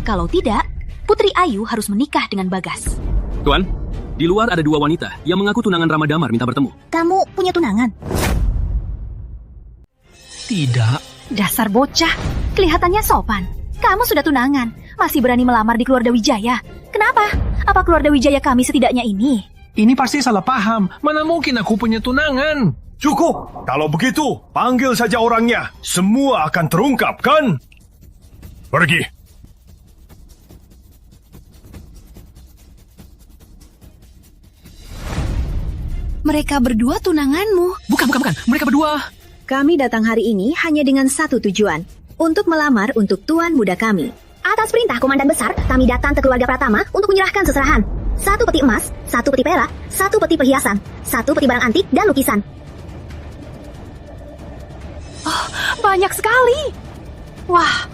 Kalau tidak, Putri Ayu harus menikah dengan Bagas. Tuan, di luar ada 2 wanita yang mengaku tunangan Rama Damar minta bertemu. Kamu punya tunangan? Tidak. Dasar bocah, kelihatannya sopan. Kamu sudah tunangan, masih berani melamar di keluarga Wijaya. Kenapa? Apa keluarga Wijaya kami setidaknya ini? Ini pasti salah paham. Mana mungkin aku punya tunangan? Cukup. Kalau begitu, panggil saja orangnya. Semua akan terungkap, kan? Pergi. Mereka berdua tunanganmu. Bukan. Mereka berdua. Kami datang hari ini hanya dengan satu tujuan. Untuk melamar untuk tuan muda kami. Atas perintah Komandan Besar, kami datang ke keluarga Pratama untuk menyerahkan seserahan. 1 peti emas, 1 peti perak, 1 peti perhiasan, 1 peti barang antik dan lukisan. Oh, banyak sekali. Wah,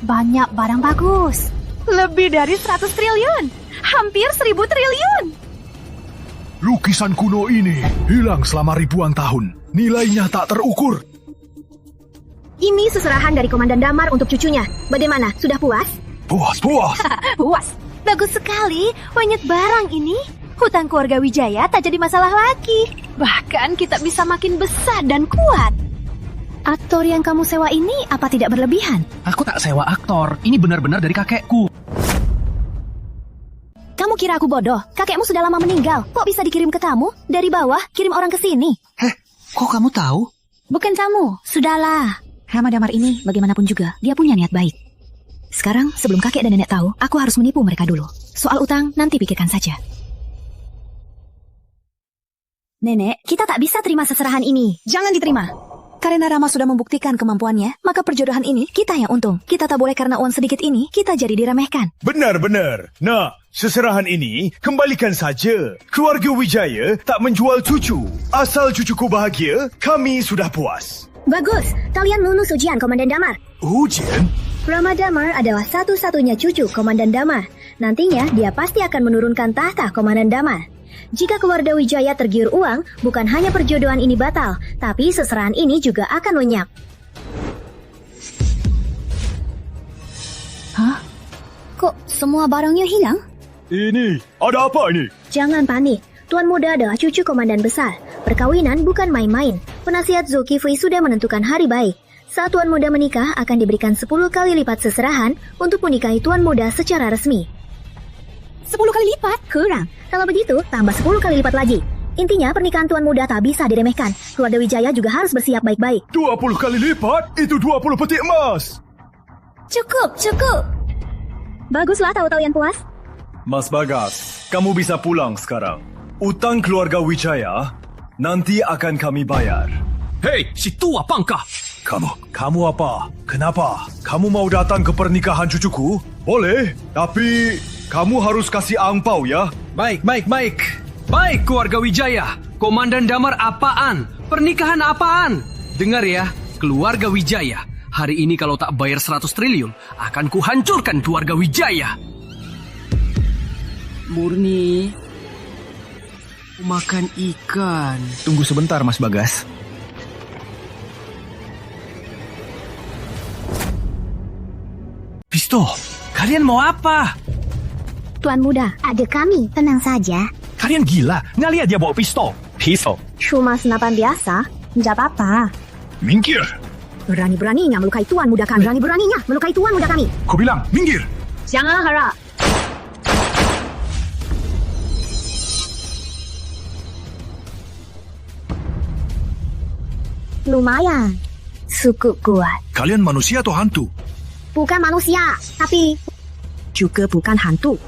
banyak barang bagus. Lebih dari 100 triliun. Hampir 1000 triliun. Lukisan kuno ini hilang selama ribuan tahun. Nilainya tak terukur. Ini seserahan dari Komandan Damar untuk cucunya. Bagaimana? Sudah puas? Puas. Puas. Bagus sekali. Banyak barang ini. Hutang keluarga Wijaya tak jadi masalah lagi. Bahkan kita bisa makin besar dan kuat. Aktor yang kamu sewa ini apa tidak berlebihan? Aku tak sewa aktor. Ini benar-benar dari kakekku. Kamu kira aku bodoh? Kakekmu sudah lama meninggal. Kok bisa dikirim ke kamu? Dari bawah, kirim orang ke sini. Kok kamu tahu? Bukan kamu. Sudahlah. Rama Damar ini bagaimanapun juga, dia punya niat baik. Sekarang, sebelum kakek dan nenek tahu, aku harus menipu mereka dulu. Soal utang, nanti pikirkan saja. Nenek, kita tak bisa terima seserahan ini. Jangan diterima. Karena Rama sudah membuktikan kemampuannya, maka perjodohan ini kita yang untung. Kita tak boleh karena uang sedikit ini, kita jadi diremehkan. Benar. Nah, seserahan ini kembalikan saja. Keluarga Wijaya tak menjual cucu. Asal cucuku bahagia, kami sudah puas. Bagus, kalian lulus ujian Komandan Damar. Ujian? Rama Damar adalah satu-satunya cucu Komandan Damar. Nantinya dia pasti akan menurunkan tahta Komandan Damar. Jika keluarga Wijaya tergiur uang, bukan hanya perjodohan ini batal, tapi seserahan ini juga akan lenyap. Hah? Kok semua barangnya hilang? Ini, ada apa ini? Jangan panik, Tuan Muda adalah cucu Komandan Besar. Perkawinan bukan main-main. Penasihat Zulkifli sudah menentukan hari baik. Saat Tuan Muda menikah, akan diberikan 10 kali lipat seserahan untuk menikahi Tuan Muda secara resmi. 10 kali lipat? Kurang. Kalau begitu, tambah 10 kali lipat lagi. Intinya, pernikahan Tuan Muda tak bisa diremehkan. Keluarga Wijaya juga harus bersiap baik-baik. 20 kali lipat? Itu 20 peti emas. Cukup. Baguslah tahu kalian puas. Mas Bagas, kamu bisa pulang sekarang. Utang keluarga Wijaya nanti akan kami bayar. Hei, si tua pangkah! Kamu apa? Kenapa? Kamu mau datang ke pernikahan cucuku? Boleh, tapi kamu harus kasih angpau ya. Baik. Baik, keluarga Wijaya. Komandan Damar apaan? Pernikahan apaan? Dengar ya, keluarga Wijaya. Hari ini kalau tak bayar 100 triliun, akan kuhancurkan keluarga Wijaya. Murni, makan ikan. Tunggu sebentar, Mas Bagas. Pisto, kalian mau apa? Tuan Muda, ada kami. Tenang saja. Kalian gila, nggak lihat dia bawa pistol. Cuma senapan biasa, nggak apa-apa. Minggir. Berani-beraninya melukai Tuan Muda kami. Ku bilang, minggir. Janganlah harap. Lumayan. Cukup kuat. Kalian manusia atau hantu? Bukan manusia, tapi juga bukan hantu.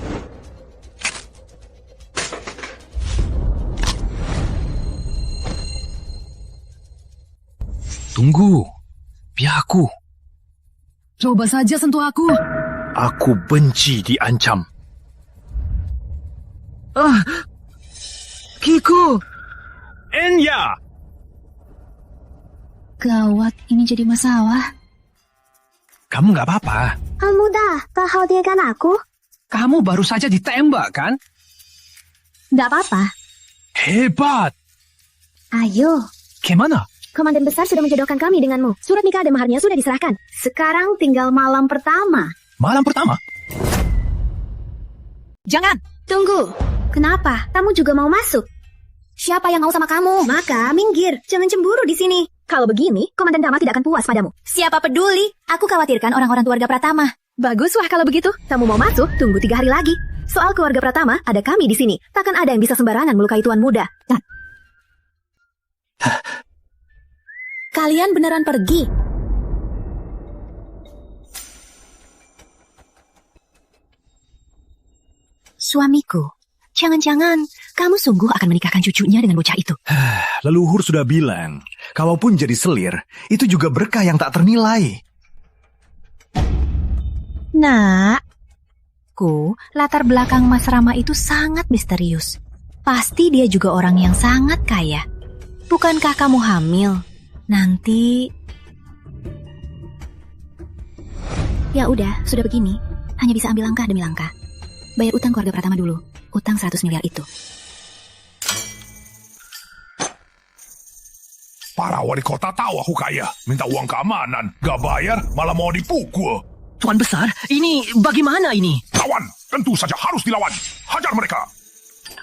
Tunggu, biar aku. Coba saja sentuh aku. Aku benci diancam. Kiko! Enya! Gawat, ini jadi masalah. Kamu nggak apa-apa. Tuan Muda, tak khawatirkan aku? Kamu baru saja ditembak, kan? Nggak apa-apa. Hebat! Ayo. Gimana? Komandan Besar sudah menjodohkan kami denganmu. Surat nikah dan maharnya sudah diserahkan. Sekarang tinggal malam pertama. Malam pertama? Jangan! Tunggu. Kenapa? Kamu juga mau masuk? Siapa yang mau sama kamu? Maka minggir. Jangan cemburu di sini. Kalau begini, Komandan Damar tidak akan puas padamu. Siapa peduli? Aku khawatirkan orang-orang keluarga Pratama. Baguslah kalau begitu. Kamu mau masuk, tunggu 3 hari lagi. Soal keluarga Pratama, ada kami di sini. Takkan ada yang bisa sembarangan melukai Tuan Muda. Kalian beneran pergi? Suamiku, jangan-jangan kamu sungguh akan menikahkan cucunya dengan bocah itu. Leluhur sudah bilang, kalaupun jadi selir, itu juga berkah yang tak ternilai. Nakku, latar belakang Mas Rama itu sangat misterius. Pasti dia juga orang yang sangat kaya. Bukankah kamu hamil? Nanti... Ya udah, sudah begini. Hanya bisa ambil langkah demi langkah. Bayar utang keluarga Pratama dulu. Utang 100 miliar itu. Para wali kota tahu aku kaya. Minta uang keamanan. Gak bayar, malah mau dipukul. Tuan Besar, ini bagaimana ini? Lawan, tentu saja harus dilawan. Hajar mereka.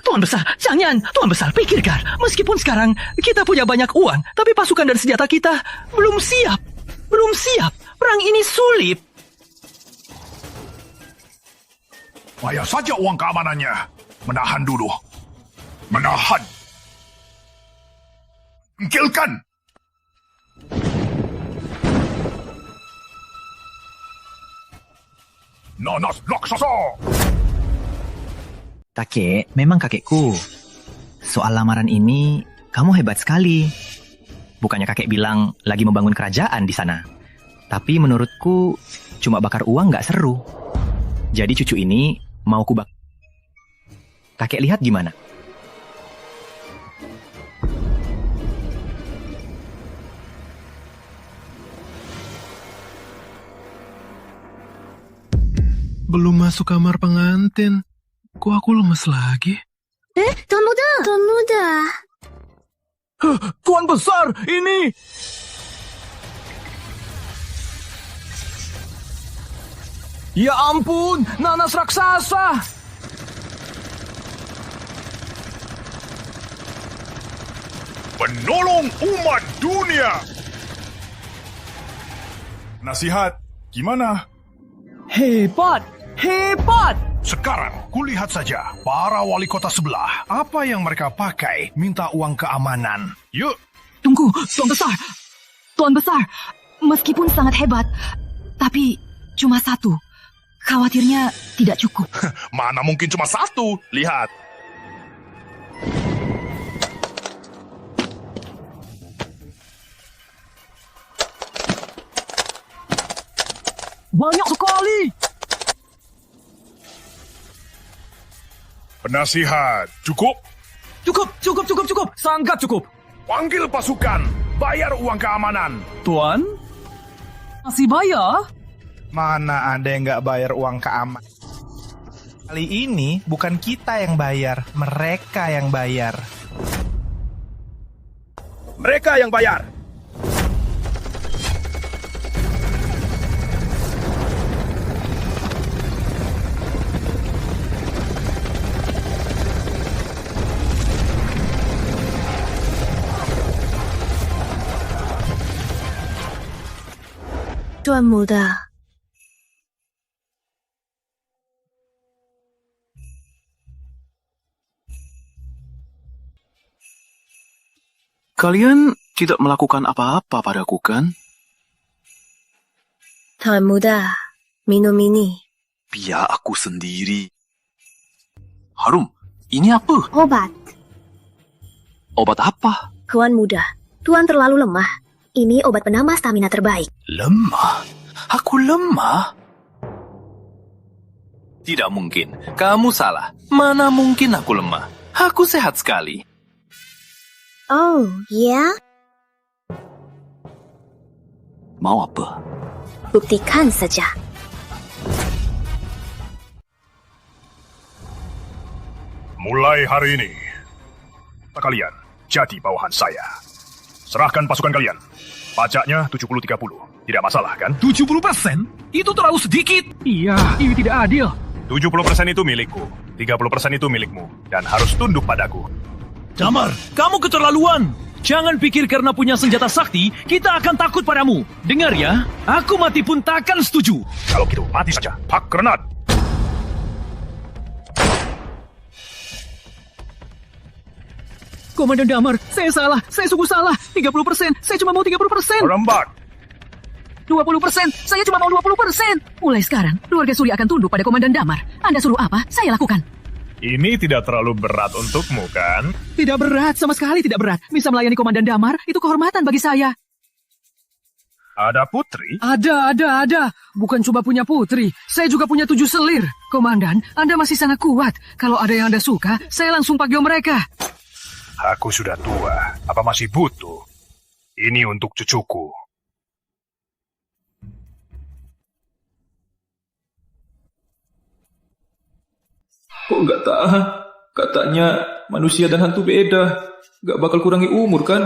Tuan Besar, jangan. Tuan Besar, pikirkan. Meskipun sekarang kita punya banyak uang, tapi pasukan dan senjata kita belum siap. Belum siap. Perang ini sulit. Bayar saja uang keamanannya. Menahan dulu. Menahan. Engkilkan. Nanas raksasa. Kakek, memang kakekku. Soal lamaran ini, kamu hebat sekali. Bukannya kakek bilang lagi membangun kerajaan di sana. Tapi menurutku, cuma bakar uang nggak seru. Jadi cucu ini mau kubak. Kakek lihat gimana? Belum masuk kamar pengantin. Kok aku lemes lagi? Tuan Muda! Tuan Muda! Tuan Besar, ini... Ya ampun, nanas raksasa! Penolong umat dunia. Nasihat, gimana? Hebat! Hebat! Sekarang, kulihat saja para wali kota sebelah. Apa yang mereka pakai minta uang keamanan. Yuk. Tunggu, Tuan Besar. Tuan Besar, meskipun sangat hebat, tapi cuma satu. Khawatirnya tidak cukup. Mana mungkin cuma satu? Lihat. Banyak sekali! Penasihat, cukup? Cukup. Sangat cukup. Panggil pasukan. Bayar uang keamanan. Tuan? Masih bayar? Mana ada yang nggak bayar uang keamanan? Kali ini bukan kita yang bayar, mereka yang bayar. Mereka yang bayar. Tuan Muda. Kalian tidak melakukan apa-apa padaku, kan? Tuan Muda, minum ini. Biar aku sendiri. Harum, ini apa? Obat. Obat apa? Tuan Muda, Tuan terlalu lemah. Ini obat penambah stamina terbaik. Lemah? Aku lemah? Tidak mungkin. Kamu salah. Mana mungkin aku lemah? Aku sehat sekali. Oh, ya? Mau apa? Buktikan saja. Mulai hari ini, kalian jadi bawahan saya. Serahkan pasukan kalian. Pajaknya 70-30. Tidak masalah, kan? 70%? Itu terlalu sedikit. Iya, ini tidak adil. 70% itu milikku. 30% itu milikmu. Dan harus tunduk padaku. Damar, kamu keterlaluan. Jangan pikir karena punya senjata sakti, kita akan takut padamu. Dengar ya, aku mati pun takkan setuju. Kalau gitu, mati saja. Pak granat. Komandan Damar, saya salah. Saya sungguh salah. 30%. Saya cuma mau 30%. Rembat. 20%. Saya cuma mau 20%. Mulai sekarang, keluarga Surya akan tunduk pada Komandan Damar. Anda suruh apa, saya lakukan. Ini tidak terlalu berat untukmu, kan? Tidak berat, sama sekali tidak berat. Bisa melayani Komandan Damar, itu kehormatan bagi saya. Ada putri? Ada. Bukan cuma punya putri, saya juga punya 7 selir. Komandan, Anda masih sangat kuat. Kalau ada yang Anda suka, saya langsung panggil mereka. Aku sudah tua. Apa masih butuh? Ini untuk cucuku. Kok nggak tahan? Katanya manusia dan hantu beda. Nggak bakal kurangi umur, kan?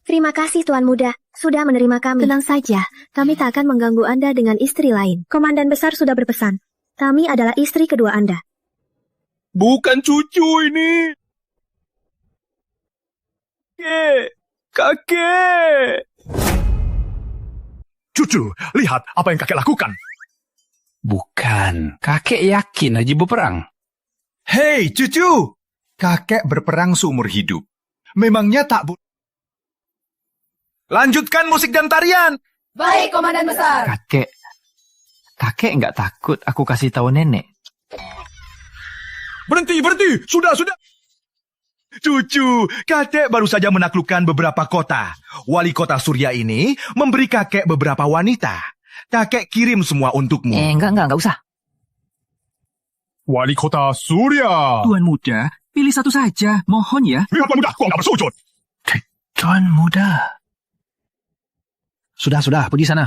Terima kasih Tuan Muda, sudah menerima kami. Tenang saja, kami tak akan mengganggu Anda dengan istri lain. Komandan Besar sudah berpesan. Kami adalah istri kedua Anda. Bukan cucu ini. Kakek. Cucu, lihat apa yang kakek lakukan. Bukan, kakek yakin Haji berperang. Hei, cucu! Kakek berperang seumur hidup. Memangnya tak boleh. Lanjutkan musik dan tarian. Baik, Komandan Besar. Kakek nggak takut aku kasih tahu nenek? Berhenti! Sudah! Cucu, kakek baru saja menaklukkan beberapa kota. Wali kota Surya ini memberi kakek beberapa wanita. Kakek kirim semua untukmu. Enggak usah. Wali kota Surya. Tuan Muda, pilih satu saja. Mohon ya. Lihat Tuan Muda, kok nggak bersujud? Tuan Muda. Sudah, pergi sana.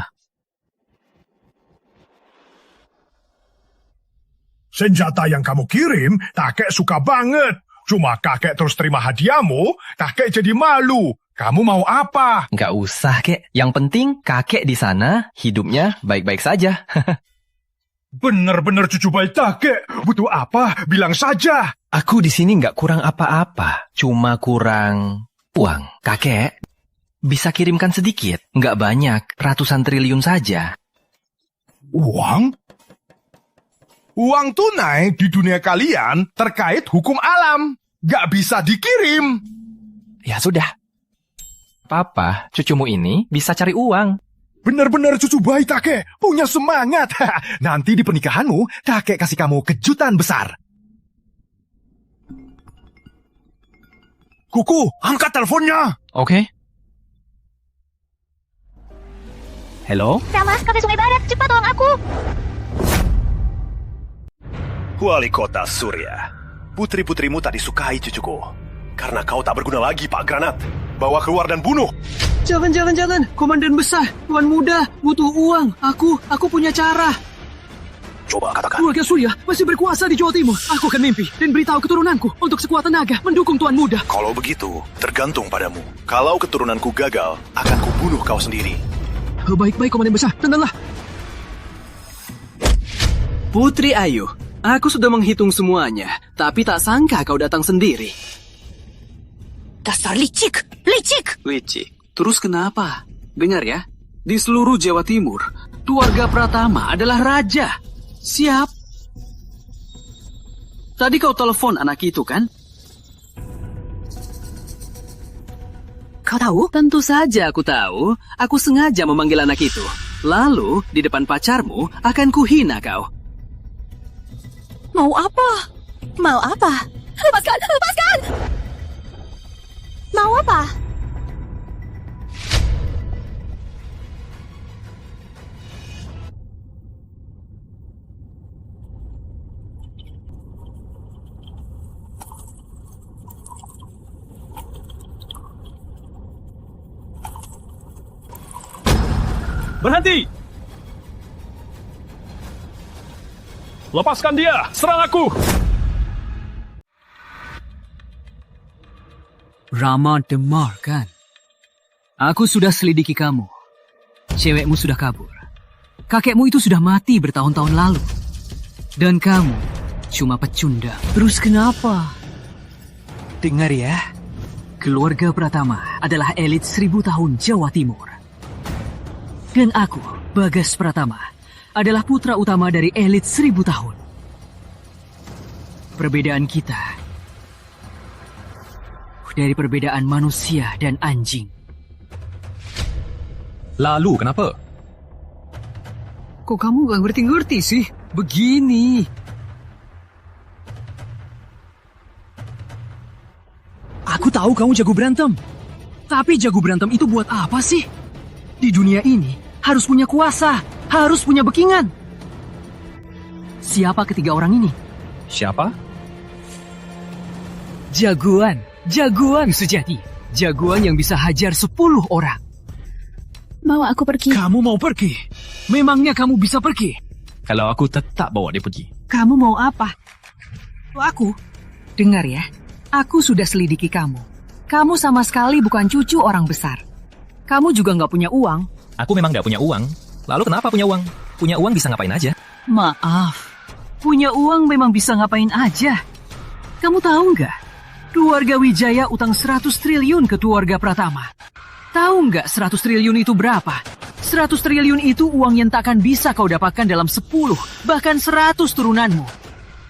Senjata yang kamu kirim, kakek suka banget. Cuma kakek terus terima hadiahmu, kakek jadi malu. Kamu mau apa? Nggak usah, kek. Yang penting kakek di sana hidupnya baik-baik saja. Bener-bener cucu baik kakek. Butuh apa? Bilang saja. Aku di sini nggak kurang apa-apa. Cuma kurang uang. Kakek, bisa kirimkan sedikit. Nggak banyak, ratusan triliun saja. Uang? Uang tunai di dunia kalian terkait hukum alam. Nggak bisa dikirim. Ya sudah. Papa, cucumu ini bisa cari uang. Benar-benar cucu baik kakek. Punya semangat. Nanti di pernikahanmu, kakek kasih kamu kejutan besar. Kuku, angkat teleponnya. Oke. Halo? Ramas, kafe Sungai Barat, cepat tolong aku. Wali kota Surya, putri-putrimu tak disukai cucuku. Karena kau tak berguna lagi, Pak Granat. Bawa keluar dan bunuh. Jangan. Komandan Besar, Tuan Muda, butuh uang. Aku punya cara. Coba katakan. Keluarga Surya masih berkuasa di Jawa Timur. Aku akan mimpi dan beritahu keturunanku untuk sekuat tenaga mendukung Tuan Muda. Kalau begitu, tergantung padamu. Kalau keturunanku gagal, akan kubunuh kau sendiri. Baik, Komandan Besar. Tenanglah. Putri Ayu, aku sudah menghitung semuanya, tapi tak sangka kau datang sendiri. Dasar licik. Terus kenapa? Dengar ya, di seluruh Jawa Timur, keluarga Pratama adalah raja. Siap. Tadi kau telepon anak itu, kan? Kau tahu? Tentu saja aku tahu. Aku sengaja memanggil anak itu. Lalu, di depan pacarmu, akan kuhina kau. Mau apa? Lepaskan! Mau apa? Berhenti! Lepaskan dia! Serang aku! Rama Damar, kan? Aku sudah selidiki kamu. Cewekmu sudah kabur. Kakekmu itu sudah mati bertahun-tahun lalu. Dan kamu cuma pecundang. Terus kenapa? Dengar ya. Keluarga Pratama adalah elit 1000 tahun Jawa Timur. Dan aku, Bagas Pratama, adalah putra utama dari elit 1000 tahun. Perbedaan kita dari perbedaan manusia dan anjing. Lalu kenapa? Kok kamu gak ngerti-ngerti sih? Begini. Aku tahu kamu jago berantem. Tapi jago berantem itu buat apa sih? Di dunia ini harus punya kuasa, harus punya backingan. Siapa ketiga orang ini? Siapa? Jagoan sejati. Jagoan yang bisa hajar 10 orang. Mau aku pergi? Kamu mau pergi? Memangnya kamu bisa pergi? Kalau aku tetap bawa dia pergi. Kamu mau apa? Aku? Dengar ya, aku sudah selidiki kamu. Kamu sama sekali bukan cucu orang besar. Kamu juga nggak punya uang. Aku memang nggak punya uang. Lalu kenapa punya uang? Punya uang bisa ngapain aja? Maaf, punya uang memang bisa ngapain aja. Kamu tahu nggak? Keluarga Wijaya utang 100 triliun ke keluarga Pratama. Tahu nggak 100 triliun itu berapa? 100 triliun itu uang yang takkan bisa kau dapatkan dalam 10, bahkan 100 turunanmu.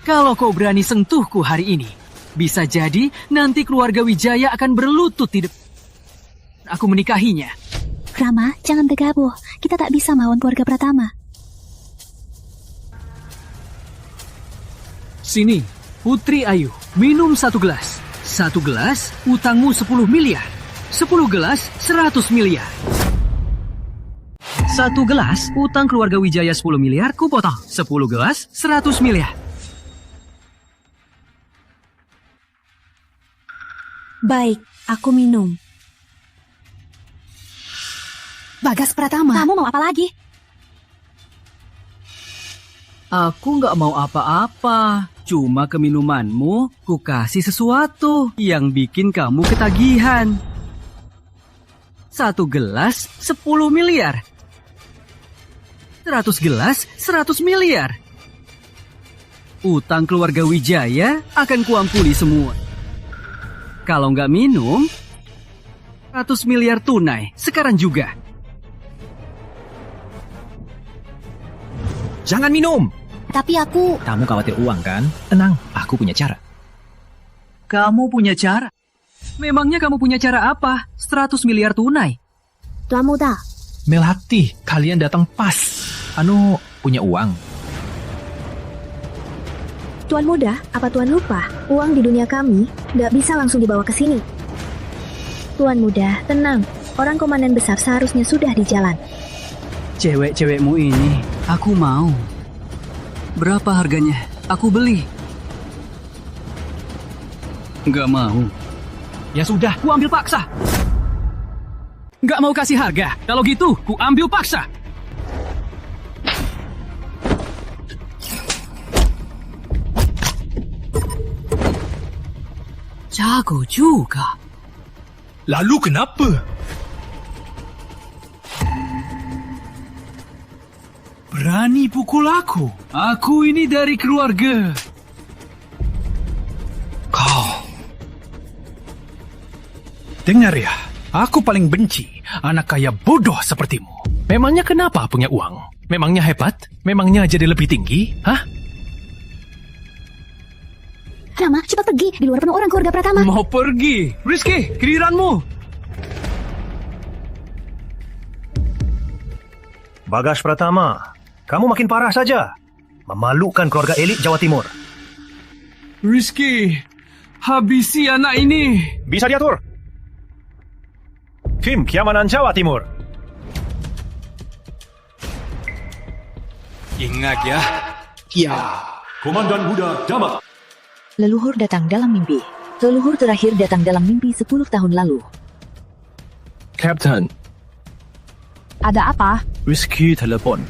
Kalau kau berani sentuhku hari ini, bisa jadi nanti keluarga Wijaya akan berlutut di depan. Aku menikahinya. Rama, jangan bergabung. Kita tak bisa melawan keluarga Pratama. Sini, Putri Ayu, minum 1 gelas. 1 gelas, utangmu 10 miliar. 10 gelas, 100 miliar. 1 gelas, utang keluarga Wijaya 10 miliar, ku potong. 10 gelas, 100 miliar. Baik, aku minum. Bagas Pratama. Kamu mau apa lagi? Aku nggak mau apa-apa. Cuma ke minumanmu, ku kasih sesuatu yang bikin kamu ketagihan. 1 gelas, 10 miliar. 100 gelas, 100 miliar. Utang keluarga Wijaya akan kuampuni semua. Kalau nggak minum, 100 miliar tunai, sekarang juga. Jangan minum! Tapi aku... Kamu khawatir uang kan? Tenang, aku punya cara. Kamu punya cara? Memangnya kamu punya cara apa? 100 miliar tunai. Tuan Muda. Melati, kalian datang pas. Punya uang. Tuan Muda, apa Tuan lupa? Uang di dunia kami nggak bisa langsung dibawa ke sini. Tuan Muda, tenang. Orang komandan besar seharusnya sudah di jalan. Cewek-cewekmu ini, aku mau. Berapa harganya? Aku beli. Nggak mau. Ya sudah, ku ambil paksa. Nggak mau kasih harga. Kalau gitu, ku ambil paksa. Jago juga. Lalu kenapa? Berani pukul aku. Aku ini dari keluarga. Kau. Dengar ya, aku paling benci anak kaya bodoh sepertimu. Memangnya kenapa punya uang? Memangnya hebat? Memangnya jadi lebih tinggi? Hah? Rama, cepat pergi. Di luar penuh orang keluarga Pratama. Mau pergi. Rizky, giliranmu. Bagas Pratama, kamu makin parah saja. Memalukan keluarga elit Jawa Timur. Rizky, habisi anak ini. Bisa diatur. Tim Keamanan Jawa Timur. Ingat ya. Ya. Komandan Muda Damar. Leluhur datang dalam mimpi. Leluhur terakhir datang dalam mimpi 10 tahun lalu. Captain. Ada apa? Rizky telepon.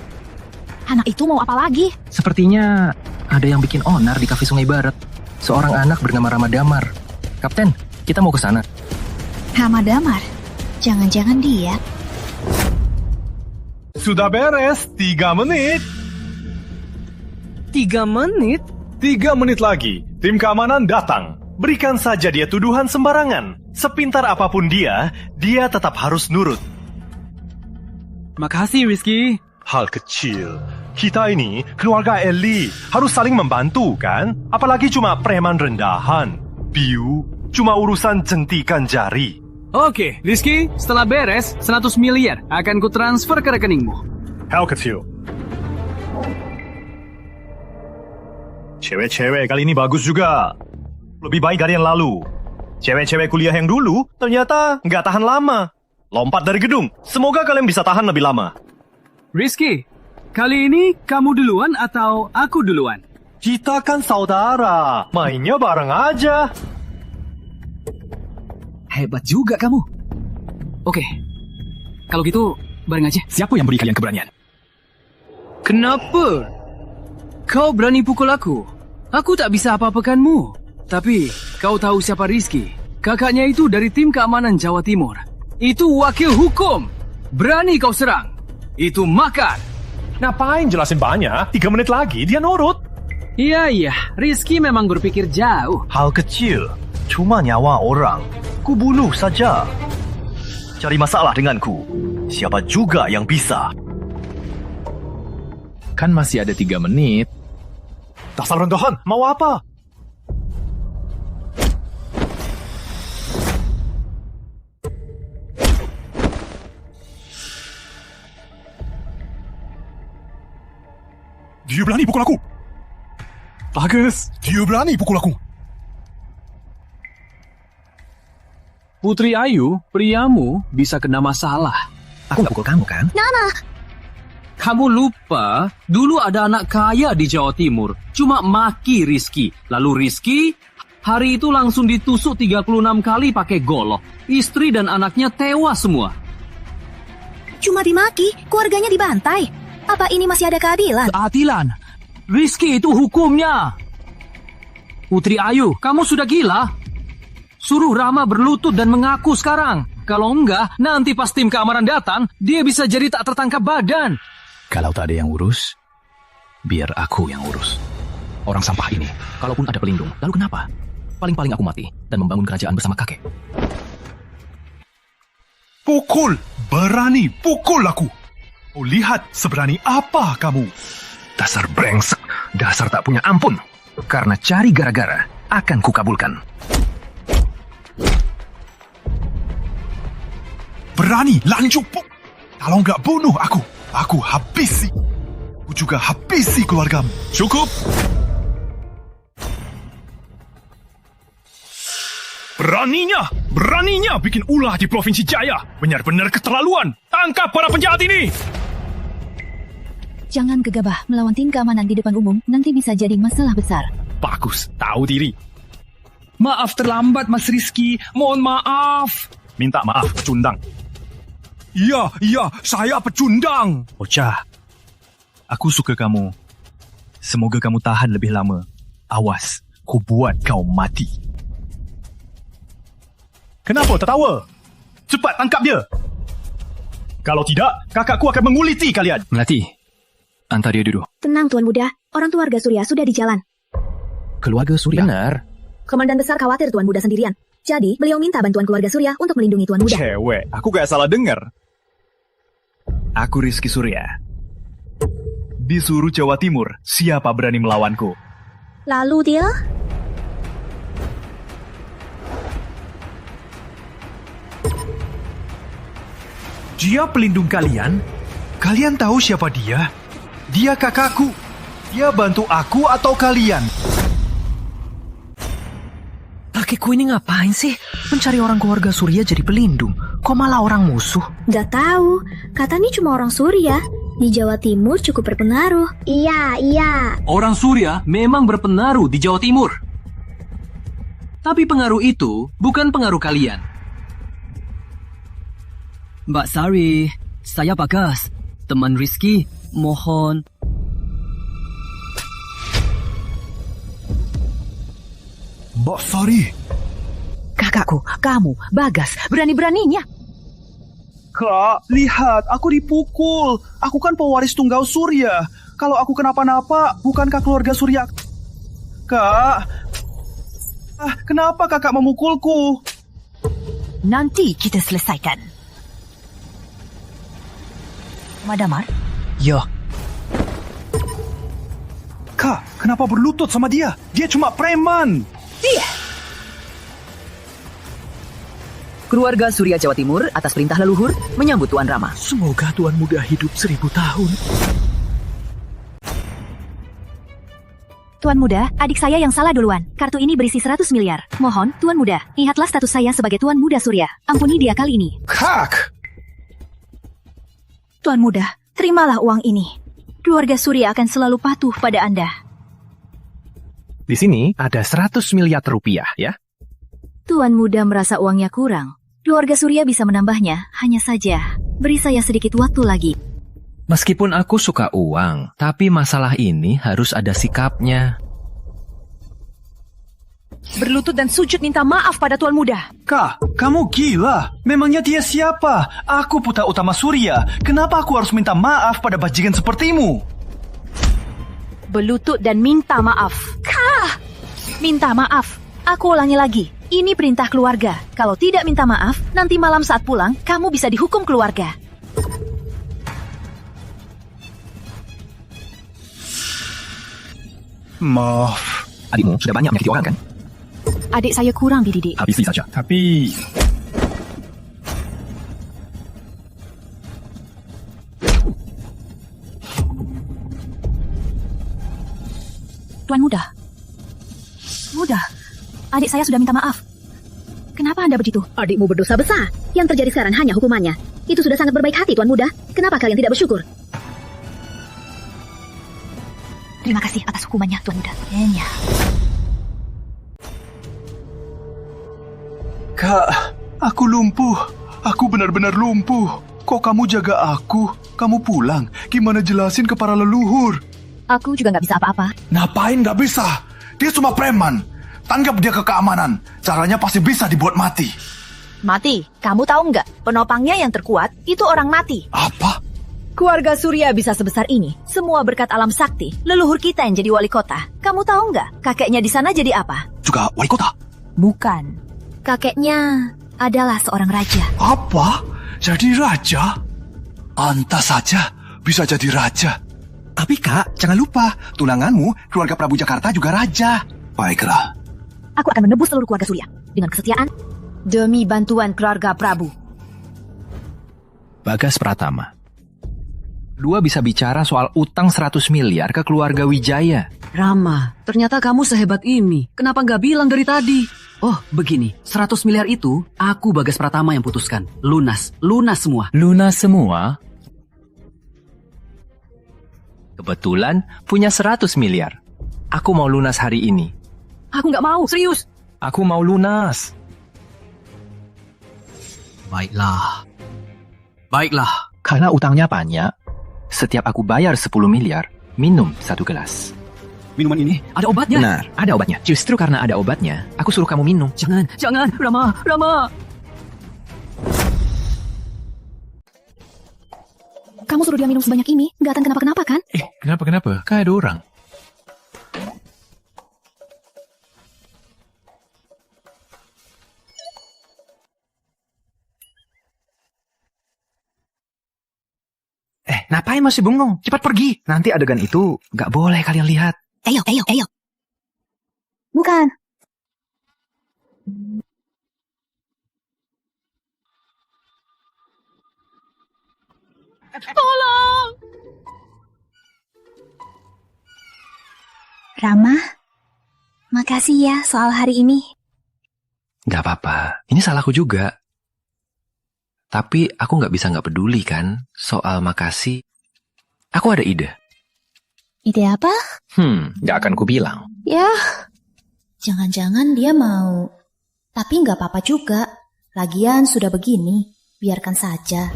Anak itu mau apa lagi? Sepertinya ada yang bikin onar di kafe Sungai Barat. Seorang anak bernama Rama Damar. Kapten, kita mau ke sana. Rama Damar? Jangan-jangan dia. Sudah beres, 3 menit. 3 menit? 3 menit lagi, tim keamanan datang. Berikan saja dia tuduhan sembarangan. Sepintar apapun dia tetap harus nurut. Makasih, Rizky. Hal kecil. Kita ini keluarga elit, harus saling membantu kan? Apalagi cuma preman rendahan. Piu, Cuma urusan jentikan jari. Oke, Rizky, setelah beres, 100 miliar akan ku transfer ke rekeningmu. Hal kecil. Cewek-cewek kali ini bagus juga. Lebih baik dari yang lalu. Cewek-cewek kuliah yang dulu ternyata nggak tahan lama. Lompat dari gedung. Semoga kalian bisa tahan lebih lama. Rizky, kali ini kamu duluan atau aku duluan? Kita kan saudara. Mainnya bareng aja. Hebat juga kamu. Oke, kalau gitu bareng aja. Siapa yang beri kalian keberanian? Kenapa? Kau berani pukul aku? Aku tak bisa apa-apakanmu. Tapi, kau tahu siapa Rizky? Kakaknya itu dari tim keamanan Jawa Timur. Itu wakil hukum. Berani kau serang? Itu makar. Ngapain jelasin banyak? 3 menit lagi dia nurut. Iya, Rizky memang berpikir jauh. Hal kecil. Cuma nyawa orang. Ku bunuh saja. Cari masalah denganku. Siapa juga yang bisa? Kan masih ada 3 menit. Dasar rendahan, mau apa? Dia berani pukul aku. Bagus. Dia berani pukul aku. Putri Ayu, priamu bisa kena masalah. Aku nggak pukul kamu kan? Nana! Kamu lupa, dulu ada anak kaya di Jawa Timur. Cuma maki Rizky. Lalu Rizky, hari itu langsung ditusuk 36 kali pakai golok. Istri dan anaknya tewas semua. Cuma dimaki, keluarganya dibantai. Apa ini masih ada keadilan? Keadilan? Rizky itu hukumnya. Putri Ayu, kamu sudah gila? Suruh Rama berlutut dan mengaku sekarang. Kalau enggak, nanti pas tim keamanan datang, dia bisa jadi tak tertangkap badan. Kalau tak ada yang urus, biar aku yang urus. Orang sampah ini, kalaupun ada pelindung, lalu kenapa? Paling-paling aku mati dan membangun kerajaan bersama kakek. Pukul! Berani pukul aku! Oh, lihat seberani apa kamu. Dasar brengsek, dasar tak punya ampun. Karena cari gara-gara, akan kukabulkan. Berani lanjut puk. Kalau nggak bunuh aku habisi. Aku juga habisi keluargamu. Cukup. Beraninya bikin ulah di Provinsi Jaya. Benar-benar keterlaluan. Tangkap para penjahat ini. Jangan gegabah melawan tim keamanan di depan umum, nanti bisa jadi masalah besar. Bagus, tahu diri. Maaf terlambat, Mas Rizky. Mohon maaf. Minta maaf, pecundang. Iya, saya pecundang. Bocah, aku suka kamu. Semoga kamu tahan lebih lama. Awas, ku buat kau mati. Kenapa tertawa? Cepat tangkap dia. Kalau tidak, kakakku akan menguliti kalian. Melati, antar dia dulu. Tenang Tuan Muda, orang keluarga Surya sudah di jalan. Keluarga Surya? Benar. Komandan besar khawatir Tuan Muda sendirian. Jadi, beliau minta bantuan keluarga Surya untuk melindungi Tuan Muda. Cewek, aku gak salah dengar. Aku Rizky Surya. Disuruh Jawa Timur, siapa berani melawanku? Lalu dia? Dia pelindung kalian? Kalian tahu siapa dia? Dia kakakku. Dia bantu aku atau kalian? Kakekku ini ngapain sih? Mencari orang keluarga Surya jadi pelindung. Kok malah orang musuh? Gak tahu. Katanya cuma orang Surya. Di Jawa Timur cukup berpengaruh. Iya. Orang Surya memang berpengaruh di Jawa Timur. Tapi pengaruh itu bukan pengaruh kalian. Mbak Sari, saya Bagas. Teman Rizky, mohon. Mbak Sari. Kakakku, kamu, Bagas, berani-beraninya. Kak, lihat, aku dipukul. Aku kan pewaris tunggal Surya. Kalau aku kenapa-napa, bukankah keluarga Surya? Kak, kenapa kakak memukulku? Nanti kita selesaikan. Madamar? Ya. Kak, kenapa berlutut sama dia? Dia cuma preman. Keluarga Surya Jawa Timur atas perintah leluhur menyambut Tuan Rama. Semoga Tuan Muda hidup 1000 tahun. Tuan Muda, adik saya yang salah duluan. Kartu ini berisi 100 miliar. Mohon, Tuan Muda, lihatlah status saya sebagai Tuan Muda Surya. Ampuni dia kali ini. Hak! Tuan Muda, terimalah uang ini. Keluarga Surya akan selalu patuh pada Anda. Di sini ada 100 miliar rupiah ya. Tuan Muda merasa uangnya kurang. Keluarga Surya bisa menambahnya, hanya saja beri saya sedikit waktu lagi. Meskipun aku suka uang, tapi masalah ini harus ada sikapnya. Berlutut dan sujud minta maaf pada Tuan Muda. Kak, kamu gila. Memangnya dia siapa? Aku putra utama Surya. Kenapa aku harus minta maaf pada bajingan sepertimu? Berlutut dan minta maaf. Kah! Minta maaf. Aku ulangi lagi. Ini perintah keluarga. Kalau tidak minta maaf, nanti malam saat pulang, kamu bisa dihukum keluarga. Maaf. Adikmu sudah banyak menyakiti orang kan? Adik saya kurang dididik. Habisi saja. Tapi... Tuan Muda. Muda. Adik saya sudah minta maaf. Kenapa Anda begitu? Adikmu berdosa besar. Yang terjadi sekarang hanya hukumannya. Itu sudah sangat berbaik hati, Tuan Muda. Kenapa kalian tidak bersyukur? Terima kasih atas hukumannya, Tuan Muda. Kak, aku lumpuh. Aku benar-benar lumpuh. Kok kamu jaga aku? Kamu pulang. Gimana jelasin ke para leluhur? Aku juga nggak bisa apa-apa. Ngapain nggak bisa? Dia cuma preman. Tanggap dia ke keamanan. Caranya pasti bisa dibuat mati. Mati? Kamu tahu nggak? Penopangnya yang terkuat itu orang mati. Apa? Keluarga Surya bisa sebesar ini. Semua berkat alam sakti. Leluhur kita yang jadi wali kota. Kamu tahu nggak? Kakeknya di sana jadi apa? Juga wali kota? Bukan. Kakeknya adalah seorang raja. Apa? Jadi raja? Pantas saja bisa jadi raja. Tapi Kak, jangan lupa, tunanganmu, keluarga Prabu Jakarta juga raja. Baiklah. Aku akan menebus seluruh keluarga Surya. Dengan kesetiaan. Demi bantuan keluarga Prabu. Bagas Pratama. Dua bisa bicara soal utang 100 miliar ke keluarga Wijaya. Rama, ternyata kamu sehebat ini. Kenapa nggak bilang dari tadi? Oh, begini. 100 miliar itu, aku Bagas Pratama yang putuskan. Lunas semua. Lunas semua? Kebetulan punya 100 miliar. Aku mau lunas hari ini. Aku nggak mau, serius. Aku mau lunas. Baiklah. Karena utangnya banyak, setiap aku bayar 10 miliar, minum 1 gelas. Minuman ini ada obatnya? Benar, ada obatnya. Justru karena ada obatnya, aku suruh kamu minum. Jangan, Rama. Kamu suruh dia minum sebanyak ini, nggak akan kenapa-kenapa kan? Kenapa? Kayak ada orang. Ngapain masih bengong? Cepat pergi. Nanti adegan itu nggak boleh kalian lihat. Ayo. Bukan. Tolong. Rama, makasih ya soal hari ini. Nggak apa-apa. Ini salahku juga. Tapi aku nggak bisa nggak peduli kan soal makasih. Aku ada ide. Ide apa? Nggak akan kubilang. Ya, jangan-jangan dia mau. Tapi nggak apa-apa juga. Lagian sudah begini, biarkan saja.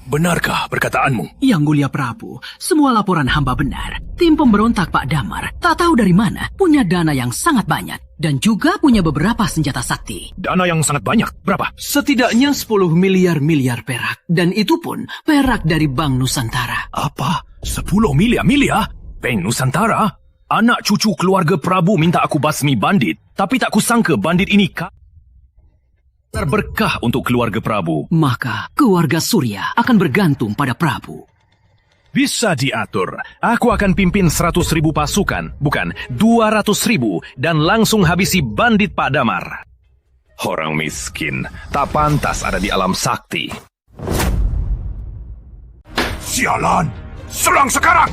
Benarkah perkataanmu? Yang Mulia Prabu, semua laporan hamba benar. Tim pemberontak Pak Damar, tak tahu dari mana, punya dana yang sangat banyak. Dan juga punya beberapa senjata sakti. Dana yang sangat banyak, berapa? Setidaknya 10 miliar perak. Dan itu pun perak dari Bank Nusantara. Apa? 10 miliar? Bank Nusantara? Anak cucu keluarga Prabu minta aku basmi bandit. Tapi tak kusangka bandit ini berkah untuk keluarga Prabu. Maka keluarga Surya akan bergantung pada Prabu. Bisa diatur. Aku akan pimpin 100.000 pasukan, bukan 200.000, dan langsung habisi bandit Pak Damar. Orang miskin, tak pantas ada di alam sakti. Sialan! Serang sekarang!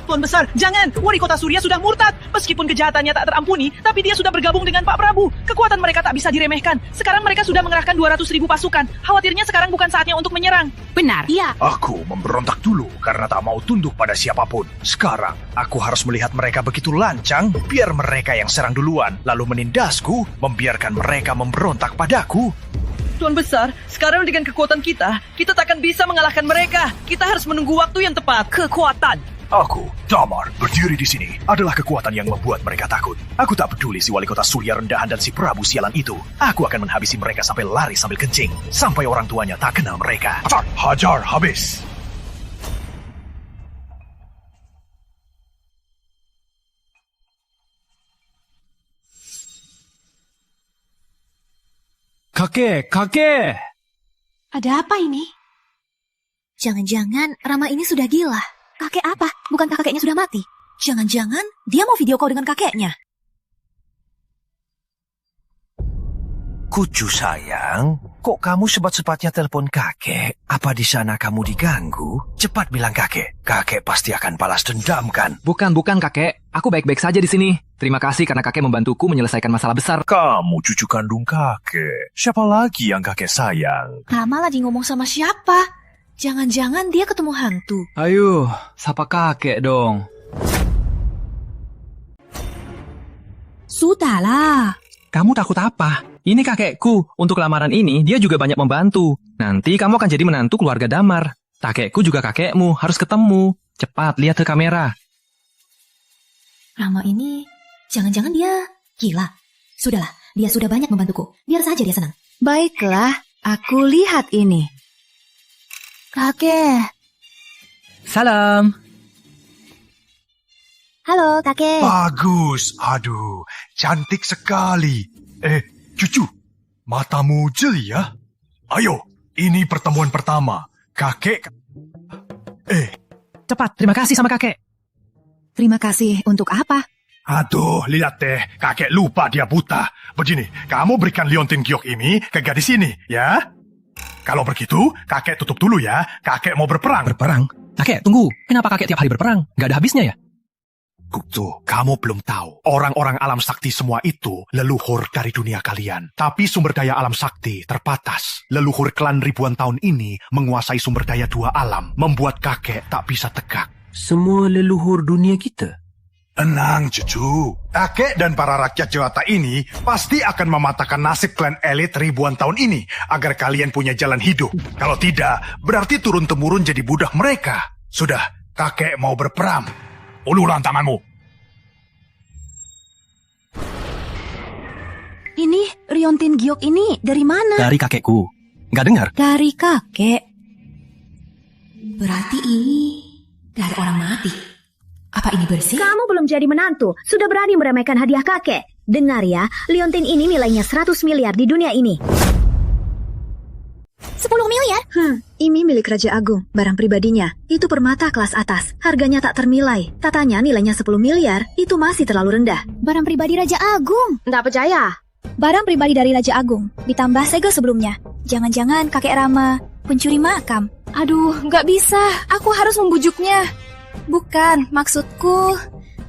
Tuan Besar, jangan! Wali Kota Surya sudah murtad. Meskipun kejahatannya tak terampuni, tapi dia sudah bergabung dengan Pak Prabu. Kekuatan mereka tak bisa diremehkan. Sekarang mereka sudah mengerahkan 200.000 pasukan. Khawatirnya sekarang bukan saatnya untuk menyerang. Benar. Iya. Aku memberontak dulu karena tak mau tunduk pada siapapun. Sekarang, aku harus melihat mereka begitu lancang, biar mereka yang serang duluan, lalu menindasku, membiarkan mereka memberontak padaku. Tuan Besar, sekarang dengan kekuatan kita takkan bisa mengalahkan mereka. Kita harus menunggu waktu yang tepat. Kekuatan. Aku, Damar, berdiri di sini adalah kekuatan yang membuat mereka takut. Aku tak peduli si Wali Kota Surya rendahan dan si Prabu sialan itu. Aku akan menghabisi mereka sampai lari sambil kencing. Sampai orang tuanya tak kenal mereka. Hajar habis! Kakek! Ada apa ini? Jangan-jangan Rama ini sudah gila. Kakek apa? Bukankah kakeknya sudah mati? Jangan-jangan dia mau video call dengan kakeknya. Kucu sayang, kok kamu sepat-sepatnya telepon kakek? Apa di sana kamu diganggu? Cepat bilang kakek. Kakek pasti akan balas dendam kan? Bukan kakek. Aku baik-baik saja di sini. Terima kasih karena kakek membantuku menyelesaikan masalah besar. Kamu cucu kandung kakek. Siapa lagi yang kakek sayang? Rama lagi ngomong sama siapa? Jangan-jangan dia ketemu hantu. Ayo, sapa kakek dong. Sudahlah. Kamu takut apa? Ini kakekku. Untuk lamaran ini, dia juga banyak membantu. Nanti kamu akan jadi menantu keluarga Damar. Kakekku juga kakekmu, harus ketemu. Cepat, lihat ke kamera. Rama ini, jangan-jangan dia gila. Sudahlah, dia sudah banyak membantuku. Biar saja dia senang. Baiklah, aku lihat ini. Kakek. Salam. Halo, kakek. Bagus. Aduh, cantik sekali. Cucu, matamu jeli ya? Ayo, ini pertemuan pertama. Kakek... Cepat, terima kasih sama kakek. Terima kasih untuk apa? Aduh, lihat deh. Kakek lupa dia buta. Begini, kamu berikan liontin giok ini ke gadis ini, ya? Kalau begitu, kakek tutup dulu ya. Kakek mau berperang. Berperang? Kakek, tunggu. Kenapa kakek tiap hari berperang? Gak ada habisnya ya? Tuh, kamu belum tahu. Orang-orang alam sakti semua itu leluhur dari dunia kalian. Tapi sumber daya alam sakti terbatas. Leluhur klan ribuan tahun ini menguasai sumber daya dua alam. Membuat kakek tak bisa tegak. Semua leluhur dunia kita? Tenang, cucu. Kakek dan para rakyat Jawata ini pasti akan mematahkan nasib klan elit ribuan tahun ini agar kalian punya jalan hidup. Kalau tidak, berarti turun-temurun jadi budak mereka. Sudah, kakek mau berperang. Ulurkan tanganmu. Ini, liontin giok ini dari mana? Dari kakekku. Gak dengar? Dari kakek. Berarti ini dari orang mati. Apa ini bersih? Kamu belum jadi menantu, sudah berani meremehkan hadiah kakek. Dengar ya, liontin ini nilainya 100 miliar di dunia ini. 10 miliar? Ini milik Raja Agung, barang pribadinya. Itu permata kelas atas, harganya tak ternilai. Katanya nilainya 10 miliar, itu masih terlalu rendah. Barang pribadi Raja Agung? Nggak percaya. Barang pribadi dari Raja Agung, ditambah segel sebelumnya. Jangan-jangan kakek Rama pencuri makam. Aduh, nggak bisa, aku harus membujuknya. Bukan, maksudku,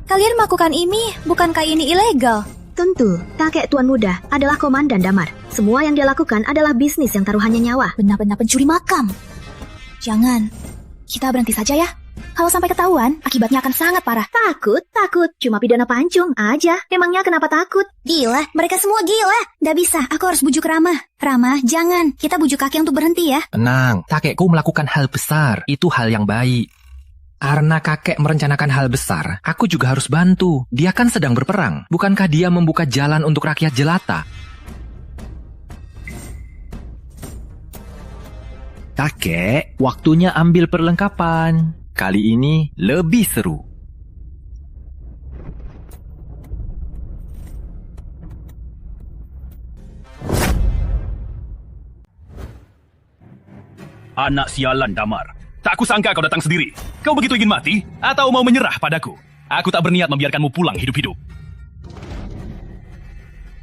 kalian melakukan ini, bukankah ini ilegal? Tentu, kakek Tuan Muda adalah Komandan Damar. Semua yang dia lakukan adalah bisnis yang taruhannya nyawa. Benar-benar pencuri makam. Jangan, kita berhenti saja ya. Kalau sampai ketahuan, akibatnya akan sangat parah. Takut. Cuma pidana pancung aja. Emangnya kenapa takut? Gila, mereka semua gila. Nggak bisa, aku harus bujuk Rama. Rama, jangan. Kita bujuk kakek untuk berhenti ya. Tenang, kakekku melakukan hal besar. Itu hal yang baik. Karena kakek merencanakan hal besar, aku juga harus bantu. Dia kan sedang berperang. Bukankah dia membuka jalan untuk rakyat jelata? Kakek, waktunya ambil perlengkapan. Kali ini lebih seru. Anak sialan Damar. Tak kusangka kau datang sendiri. Kau begitu ingin mati? Atau mau menyerah padaku? Aku tak berniat membiarkanmu pulang hidup-hidup.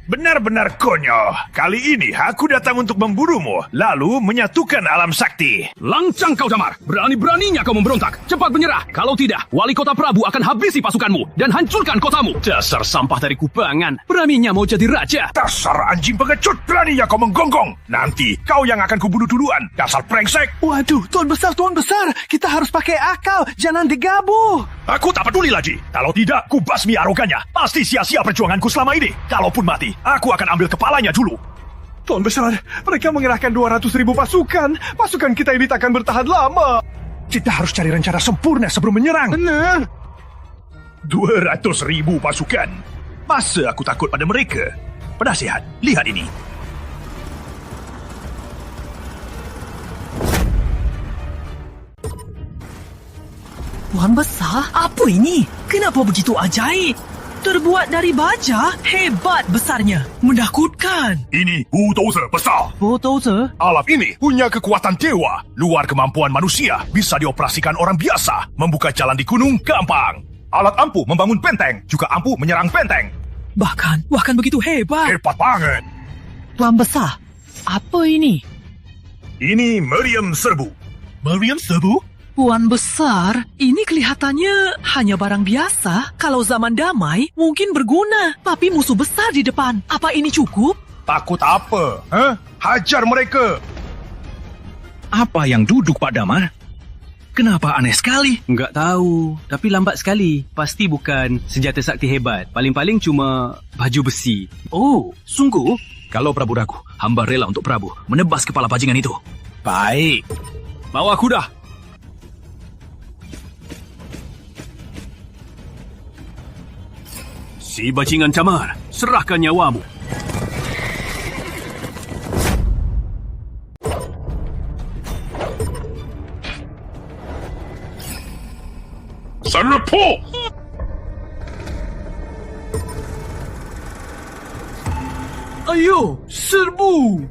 Benar-benar konyol. Kali ini aku datang untuk memburumu, lalu menyatukan alam sakti. Lancang kau, Damar. Berani-beraninya kau memberontak. Cepat menyerah. Kalau tidak, wali kota Prabu akan habisi pasukanmu dan hancurkan kotamu. Dasar sampah dari kubangan. Beraninya mau jadi raja. Dasar anjing pengecut, beraninya kau menggonggong. Nanti kau yang akan kubunuh duluan. Dasar brengsek. Waduh, Tuan Besar. Kita harus pakai akal. Jangan digabung. Aku tak peduli lagi. Kalau tidak, ku basmi arogannya. Pasti sia-sia perjuanganku selama ini. Kalaupun mati, aku akan ambil kepalanya dulu. Tuan Besar, mereka mengerahkan 200.000 pasukan. Pasukan kita ini takkan bertahan lama. Kita harus cari rencana sempurna sebelum menyerang. Benar. 200.000 pasukan. Masa aku takut pada mereka? Penasihat, lihat ini. Tuan Besar, apa ini? Kenapa begitu ajaib? Terbuat dari baja? Hebat besarnya. Menakutkan. Ini bulldozer besar. Bulldozer? Alat ini punya kekuatan dewa. Luar kemampuan manusia. Bisa dioperasikan orang biasa. Membuka jalan di gunung gampang. Alat ampuh membangun benteng. Juga ampuh menyerang benteng. Bahkan begitu hebat. Hebat banget. Tuan Besar, apa ini? Ini meriam serbu. Meriam serbu? Tuan Besar, ini kelihatannya hanya barang biasa. Kalau zaman damai, mungkin berguna. Tapi musuh besar di depan. Apa ini cukup? Takut apa? Hajar mereka. Apa yang duduk, Pak Damar? Kenapa aneh sekali? Enggak tahu, tapi lambat sekali. Pasti bukan senjata sakti hebat. Paling-paling cuma baju besi. Oh, sungguh? Kalau Prabu ragu, hamba rela untuk Prabu menebas kepala bajingan itu. Baik. Bawa kuda. Si bajingan Damar, serahkan nyawamu. Serpu! Ayo, serbu!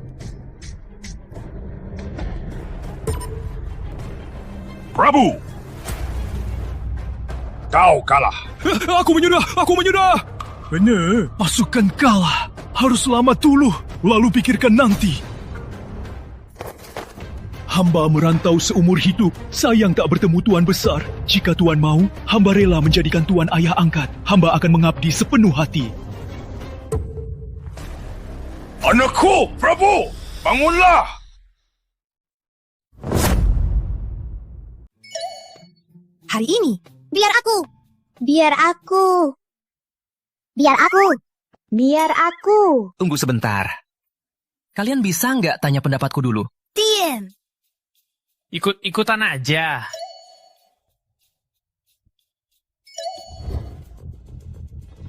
Prabu! Kau kalah. Aku menyerah! Benar. Pasukan kalah. Harus selamat dulu, lalu pikirkan nanti. Hamba merantau seumur hidup. Sayang tak bertemu Tuan Besar. Jika Tuan mau, hamba rela menjadikan Tuan ayah angkat. Hamba akan mengabdi sepenuh hati. Anakku, Prabu! Bangunlah! Hari ini, biar aku. Tunggu sebentar. Kalian bisa nggak tanya pendapatku dulu? Tien. Ikut-ikutan aja.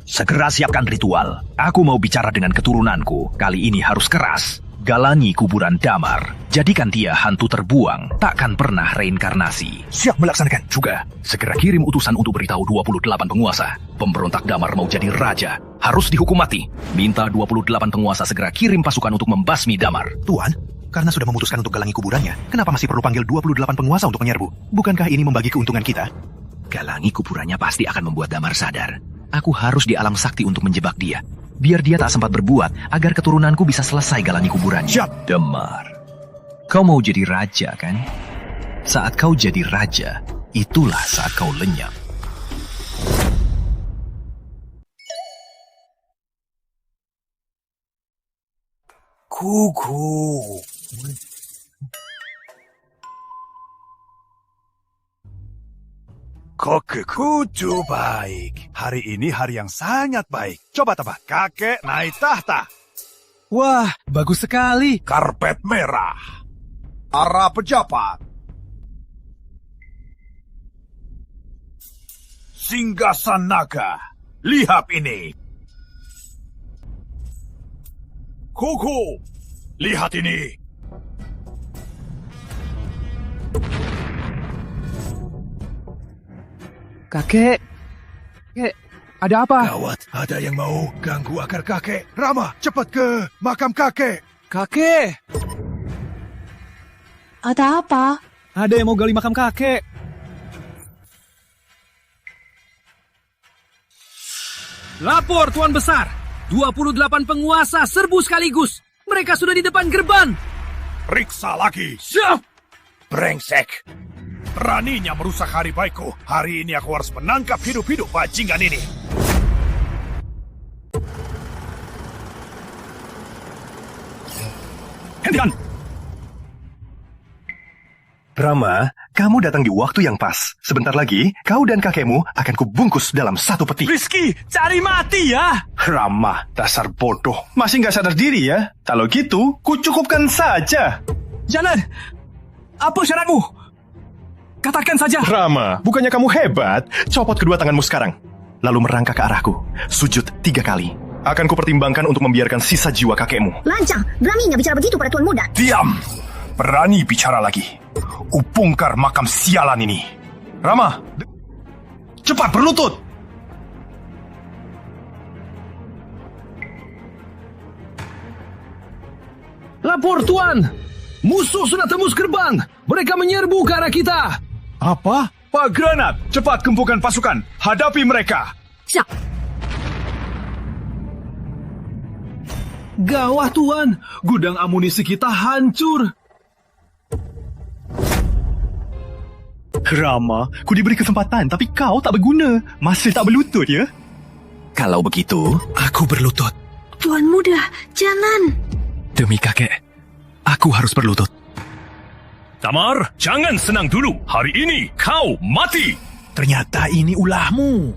Segera siapkan ritual. Aku mau bicara dengan keturunanku. Kali ini harus keras. Galangi kuburan Damar. Jadikan dia hantu terbuang. Takkan pernah reinkarnasi. Siap melaksanakan. Juga, segera kirim utusan untuk beritahu 28 penguasa. Pemberontak Damar mau jadi raja. Harus dihukum mati. Minta 28 penguasa segera kirim pasukan untuk membasmi Damar. Tuan, karena sudah memutuskan untuk galangi kuburannya, kenapa masih perlu panggil 28 penguasa untuk menyerbu? Bukankah ini membagi keuntungan kita? Galangi kuburannya pasti akan membuat Damar sadar. Aku harus di alam sakti untuk menjebak dia. Biar dia tak sempat berbuat, agar keturunanku bisa selesai galangi kuburannya. Siap. Damar, kau mau jadi raja, kan? Saat kau jadi raja, itulah saat kau lenyap. Kuku. Kakekku tuh baik. Hari ini hari yang sangat baik. Coba tebak, kakek naik tahta. Wah, bagus sekali. Karpet merah. Para pejabat. Singgasan naga. Lihat ini. Kuku, lihat ini. Kakek, ada apa? Gawat, ada yang mau ganggu akar kakek. Rama, cepat ke makam kakek. Kakek! Ada apa? Ada yang mau gali makam kakek. Lapor, Tuan Besar. 28 penguasa serbu sekaligus. Mereka sudah di depan gerbang. Periksa lagi. Siap. Brengsek. Beraninya merusak hari baikku. Hari ini aku harus menangkap hidup-hidup bajingan ini. Hentikan! Rama, kamu datang di waktu yang pas. Sebentar lagi, kau dan kakekmu akan kubungkus dalam satu peti. Rizky, cari mati ya! Rama, dasar bodoh. Masih nggak sadar diri ya? Kalau gitu, kucukupkan saja. Jangan! Apa syaratmu? Katakan saja. Rama, bukannya kamu hebat? Copot kedua tanganmu sekarang. Lalu merangkak ke arahku. Sujud 3 kali. Akan kupertimbangkan untuk membiarkan sisa jiwa kakekmu. Lancang, beraninya bicara begitu pada Tuan Muda. Diam! Berani bicara lagi. Kubongkar makam sialan ini. Rama, cepat berlutut! Lapor, Tuan. Musuh sudah tembus gerbang. Mereka menyerbu ke arah kita. Apa? Pak Granat, cepat gempurkan pasukan. Hadapi mereka. Siap. Gawat, Tuan. Gudang amunisi kita hancur. Rama, ku diberi kesempatan, tapi kau tak berguna. Masih tak berlutut, ya? Kalau begitu, aku berlutut. Tuan Muda, jangan. Demi kakek, aku harus berlutut. Damar, jangan senang dulu. Hari ini kau mati. Ternyata ini ulahmu.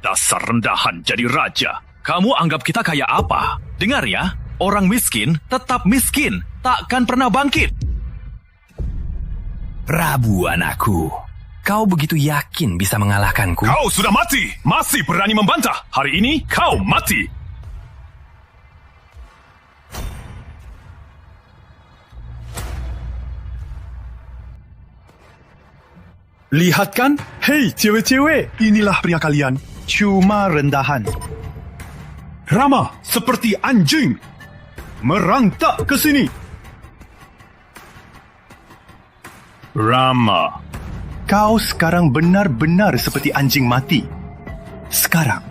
Dasar rendahan jadi raja. Kamu anggap kita kayak apa? Dengar ya, orang miskin tetap miskin. Takkan pernah bangkit. Prabu anakku, kau begitu yakin bisa mengalahkanku? Kau sudah mati. Masih berani membantah. Hari ini kau mati. Lihat kan? Hei, cewek-cewek. Inilah pria kalian. Cuma rendahan. Rama, seperti anjing. Merantak ke sini. Rama, kau sekarang benar-benar seperti anjing mati. Sekarang,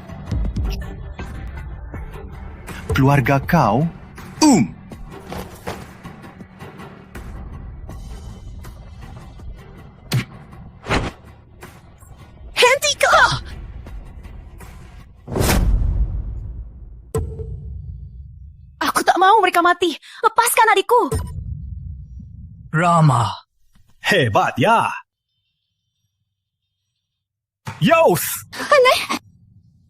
keluarga kau, Hentikan! Aku tak mau mereka mati. Lepaskan adikku. Rama, hebat ya. Yos! Aneh!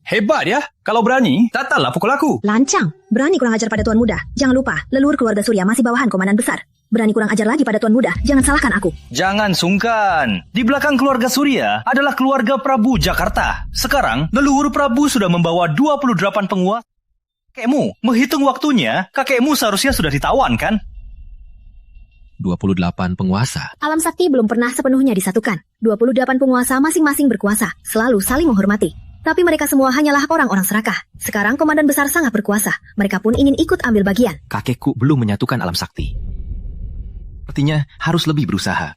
Hebat ya. Kalau berani, datanglah pukul aku. Lancang, berani kurang ajar pada Tuan Muda. Jangan lupa, leluhur keluarga Surya masih bawahan komandan besar. Berani kurang ajar lagi pada Tuan Muda. Jangan salahkan aku. Jangan sungkan. Di belakang keluarga Surya adalah keluarga Prabu Jakarta. Sekarang, leluhur Prabu sudah membawa 28 penguasa. Kakekmu, menghitung waktunya, kakekmu seharusnya sudah ditawan, kan? 28 penguasa. Alam sakti belum pernah sepenuhnya disatukan. 28 penguasa masing-masing berkuasa, selalu saling menghormati. Tapi mereka semua hanyalah orang-orang serakah. Sekarang komandan besar sangat berkuasa. Mereka pun ingin ikut ambil bagian. Kakekku belum menyatukan alam sakti. Sepertinya harus lebih berusaha.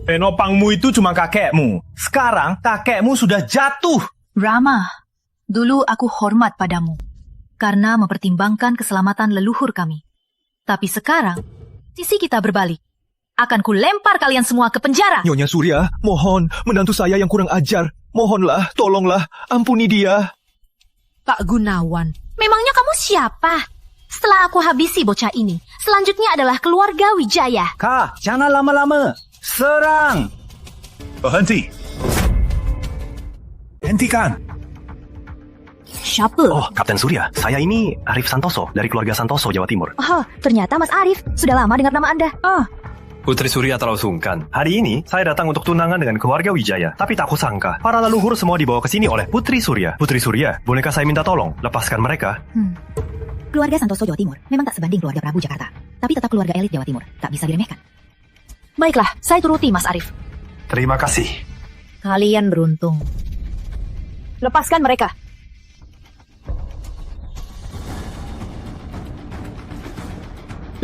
Penopangmu itu cuma kakekmu. Sekarang kakekmu sudah jatuh. Rama, dulu aku hormat padamu karena mempertimbangkan keselamatan leluhur kami. Tapi sekarang, sisi kita berbalik. Akan ku lempar kalian semua ke penjara. Nyonya Surya, mohon, menantu saya yang kurang ajar. Mohonlah, tolonglah, ampuni dia. Pak Gunawan, memangnya kamu siapa? Setelah aku habisi bocah ini, selanjutnya adalah keluarga Wijaya. Kak, jangan lama-lama. Serang! Berhenti. Hentikan. Siapa? Oh, Kapten Surya. Saya ini Arif Santoso dari keluarga Santoso, Jawa Timur. Oh, ternyata Mas Arif. Sudah lama dengar nama Anda. Putri Surya terlalu sungkan. Hari ini, saya datang untuk tunangan dengan keluarga Wijaya. Tapi tak kusangka, para leluhur semua dibawa ke sini oleh Putri Surya. Putri Surya, bolehkah saya minta tolong? Lepaskan mereka. Keluarga Santoso Jawa Timur memang tak sebanding keluarga Prabu Jakarta. Tapi tetap keluarga elit Jawa Timur. Tak bisa diremehkan. Baiklah, saya turuti Mas Arif. Terima kasih. Kalian beruntung. Lepaskan mereka.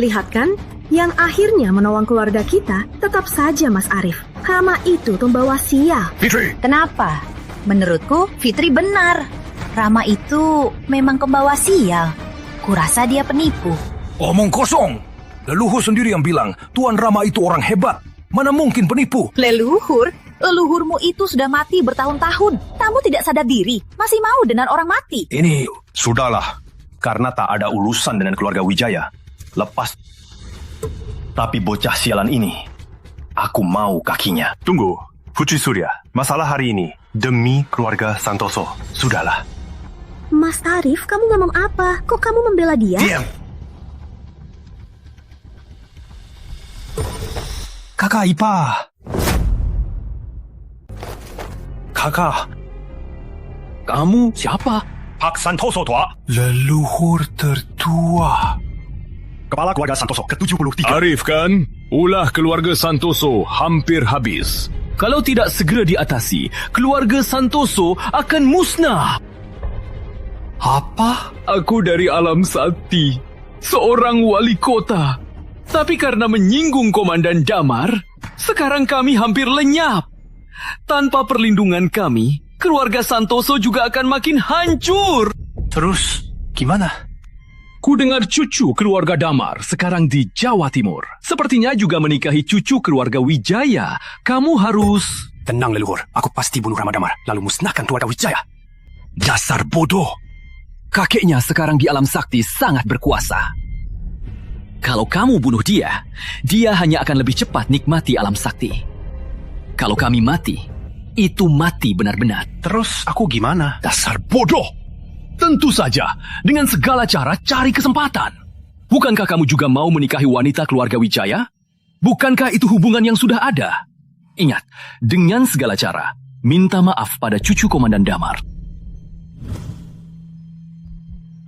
Lihat kan, Yang akhirnya menolong keluarga kita tetap saja Mas Arif. Rama itu pembawa sial. Fitri! Kenapa? Menurutku, Fitri benar. Rama itu memang pembawa sial. Kurasa dia penipu. Omong kosong. Leluhur sendiri yang bilang Tuan Rama itu orang hebat. Mana mungkin penipu? Leluhur? Leluhurmu itu sudah mati bertahun-tahun. Kamu tidak sadar diri. Masih mau dengan orang mati. Ini... Sudahlah. Karena tak ada urusan dengan keluarga Wijaya. Lepas. Tapi bocah sialan ini, aku mau kakinya. Tunggu, Putri Surya. Masalah hari ini demi keluarga Santoso. Sudahlah. Mas Arif, kamu ngomong apa? Kok kamu membela dia? Diam. Kakak Ipa. Kakak. Kamu siapa? Pak Santoso tua. Leluhur tertua. Kepala keluarga Santoso ke-73. Arif kan? Ulah keluarga Santoso hampir habis. Kalau tidak segera diatasi, keluarga Santoso akan musnah. Apa? Aku dari alam sakti. Seorang wali kota. Tapi karena menyinggung Komandan Damar, sekarang kami hampir lenyap. Tanpa perlindungan kami, keluarga Santoso juga akan makin hancur. Terus, gimana? Ku dengar cucu keluarga Damar sekarang di Jawa Timur. Sepertinya juga menikahi cucu keluarga Wijaya. Kamu harus... Tenang leluhur, aku pasti bunuh Rama Damar, lalu musnahkan keluarga Wijaya. Dasar bodoh. Kakeknya sekarang di alam sakti sangat berkuasa. Kalau kamu bunuh dia, dia hanya akan lebih cepat nikmati alam sakti. Kalau kami mati, itu mati benar-benar. Terus aku gimana? Dasar bodoh! Tentu saja, dengan segala cara cari kesempatan. Bukankah kamu juga mau menikahi wanita keluarga Wijaya? Bukankah itu hubungan yang sudah ada? Ingat, dengan segala cara, minta maaf pada cucu Komandan Damar.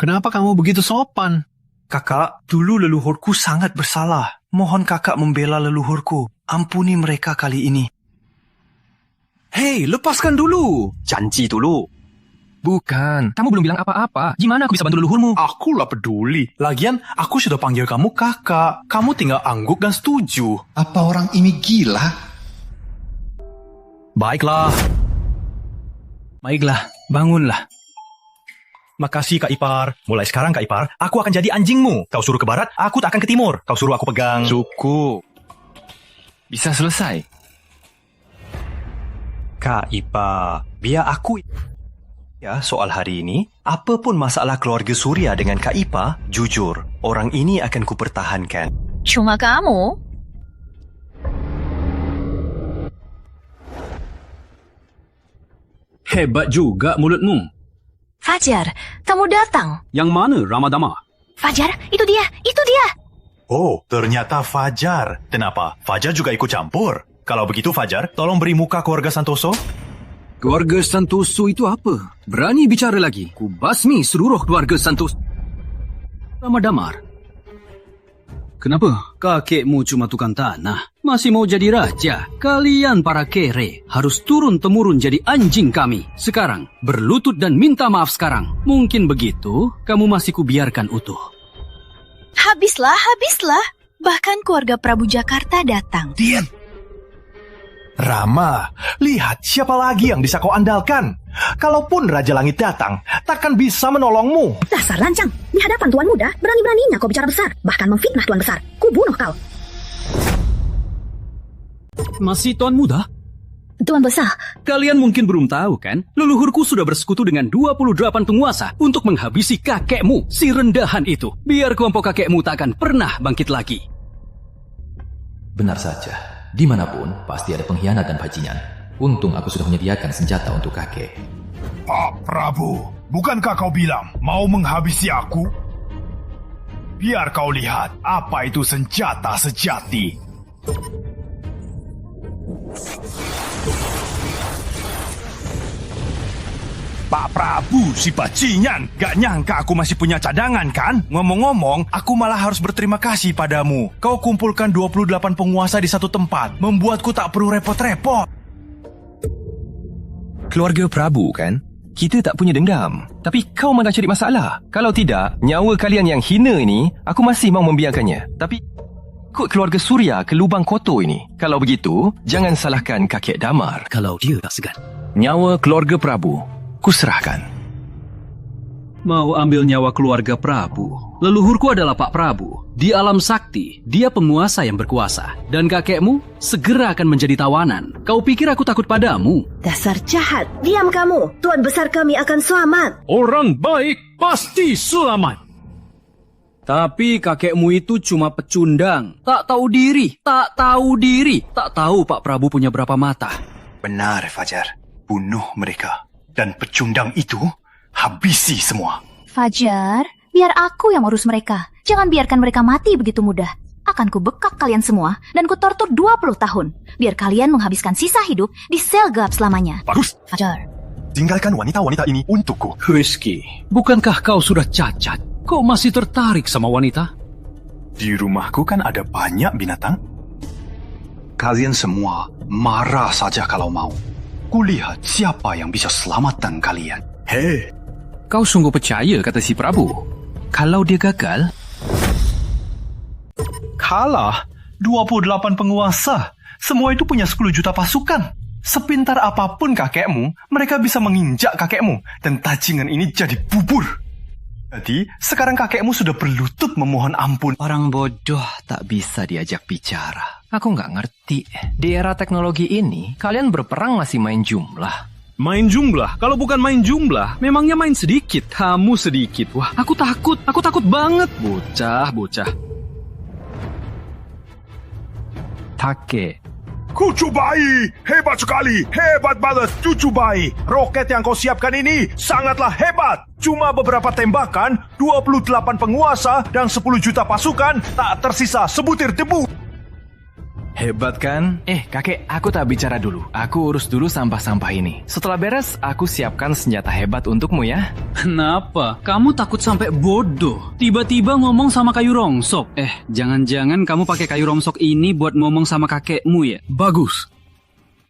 Kenapa kamu begitu sopan? Kakak, dulu leluhurku sangat bersalah. Mohon kakak membela leluhurku. Ampuni mereka kali ini. Hei, lepaskan dulu. Janji dulu. Bukan, kamu belum bilang apa-apa. Gimana aku bisa bantu leluhurmu? Akulah peduli. Lagian, aku sudah panggil kamu kakak. Kamu tinggal angguk dan setuju. Apa orang ini gila? Baiklah, bangunlah. Makasih Kak Ipar. Mulai sekarang Kak Ipar, aku akan jadi anjingmu. Kau suruh ke barat, aku tak akan ke timur. Kau suruh aku pegang. Cukup. Bisa selesai. Kak Ipa, biar aku... Ya, soal hari ini, apapun masalah keluarga Surya dengan Kak Ipa, jujur, orang ini akan kupertahankan. Cuma kamu? Hebat juga mulutmu. Fajar, kamu datang. Yang mana Ramadama? Fajar, itu dia. Oh, ternyata Fajar. Kenapa? Fajar juga ikut campur. Kalau begitu Fajar, tolong beri muka keluarga Santoso. Keluarga Santoso itu apa? Berani bicara lagi. Ku basmi seluruh keluarga Santoso. Ramadamar. Kenapa? Kakekmu cuma tukang tanah. Masih mau jadi raja. Kalian para kere harus turun-temurun jadi anjing kami. Sekarang, berlutut dan minta maaf sekarang. Mungkin begitu, kamu masih kubiarkan utuh. Habislah. Bahkan keluarga Prabu Jakarta datang. Diam. Rama, lihat siapa lagi yang bisa kau andalkan. Kalaupun Raja Langit datang, takkan bisa menolongmu. Dasar lancang, di hadapan Tuan Muda, berani-beraninya kau bicara besar, bahkan memfitnah Tuan Besar. Ku bunuh kau. Masih Tuan Muda? Tuan Besar. Kalian mungkin belum tahu kan, leluhurku sudah bersekutu dengan 28 penguasa untuk menghabisi kakekmu, si rendahan itu. Biar kelompok kakekmu tak akan pernah bangkit lagi. Benar saja. Dimanapun, pasti ada pengkhianat dan bajingan. Untung aku sudah menyediakan senjata untuk kakek. Pak Prabu, bukankah kau bilang mau menghabisi aku? Biar kau lihat apa itu senjata sejati. Pak Prabu, si bajingan. Gak nyangka aku masih punya cadangan kan? Ngomong-ngomong, aku malah harus berterima kasih padamu. Kau kumpulkan 28 penguasa di satu tempat. Membuatku tak perlu repot-repot. Keluarga Prabu kan? Kita tak punya dendam. Tapi kau malah cari masalah. Kalau tidak, nyawa kalian yang hina ini, aku masih mau membiarkannya. Tapi ikut keluarga Surya ke lubang kotor ini. Kalau begitu, jangan salahkan kakek Damar. Kalau dia tak segan. Nyawa keluarga Prabu, kuserahkan. Mau ambil nyawa keluarga Prabu? Leluhurku adalah Pak Prabu. Di alam sakti, dia penguasa yang berkuasa. Dan kakekmu segera akan menjadi tawanan. Kau pikir aku takut padamu? Dasar jahat. Diam kamu. Tuan besar kami akan selamat. Orang baik pasti selamat. Tapi kakekmu itu cuma pecundang. Tak tahu diri. Tak tahu Pak Prabu punya berapa mata. Benar, Fajar. Bunuh mereka. Dan pecundang itu, habisi semua. Fajar, biar aku yang urus mereka. Jangan biarkan mereka mati begitu mudah. Akan kubekak kalian semua dan kutortur 20 tahun. Biar kalian menghabiskan sisa hidup di sel gelap selamanya. Bagus. Fajar. Tinggalkan wanita-wanita ini untukku. Rizky, bukankah kau sudah cacat? Kau masih tertarik sama wanita? Di rumahku kan ada banyak binatang. Kalian semua marah saja kalau mau. Kulihat siapa yang bisa selamatkan kalian. Hei. Kau sungguh percaya kata si Prabu? Kalau dia gagal? Kalah? 28 penguasa. Semua itu punya 10 juta pasukan. Sepintar apapun kakekmu, mereka bisa menginjak kakekmu. Dan tajingan ini jadi bubur. Jadi, sekarang kakekmu sudah berlutut memohon ampun. Orang bodoh tak bisa diajak bicara. Aku nggak ngerti. Di era teknologi ini, kalian berperang masih main jumlah. Main jumlah? Kalau bukan main jumlah, memangnya main sedikit. Kamu sedikit. Wah, aku takut banget. Bocah. Take. Cucu bayi, hebat sekali, hebat banget cucu bayi. Roket yang kau siapkan ini sangatlah hebat. Cuma beberapa tembakan, 28 penguasa dan 10 juta pasukan, tak tersisa sebutir debu. Hebat kan? Kakek, aku tak bicara dulu. Aku urus dulu sampah-sampah ini. Setelah beres, aku siapkan senjata hebat untukmu ya. Kenapa? Kamu takut sampai bodoh? Tiba-tiba ngomong sama kayu rongsok. Jangan-jangan kamu pakai kayu rongsok ini buat ngomong sama kakekmu ya? Bagus.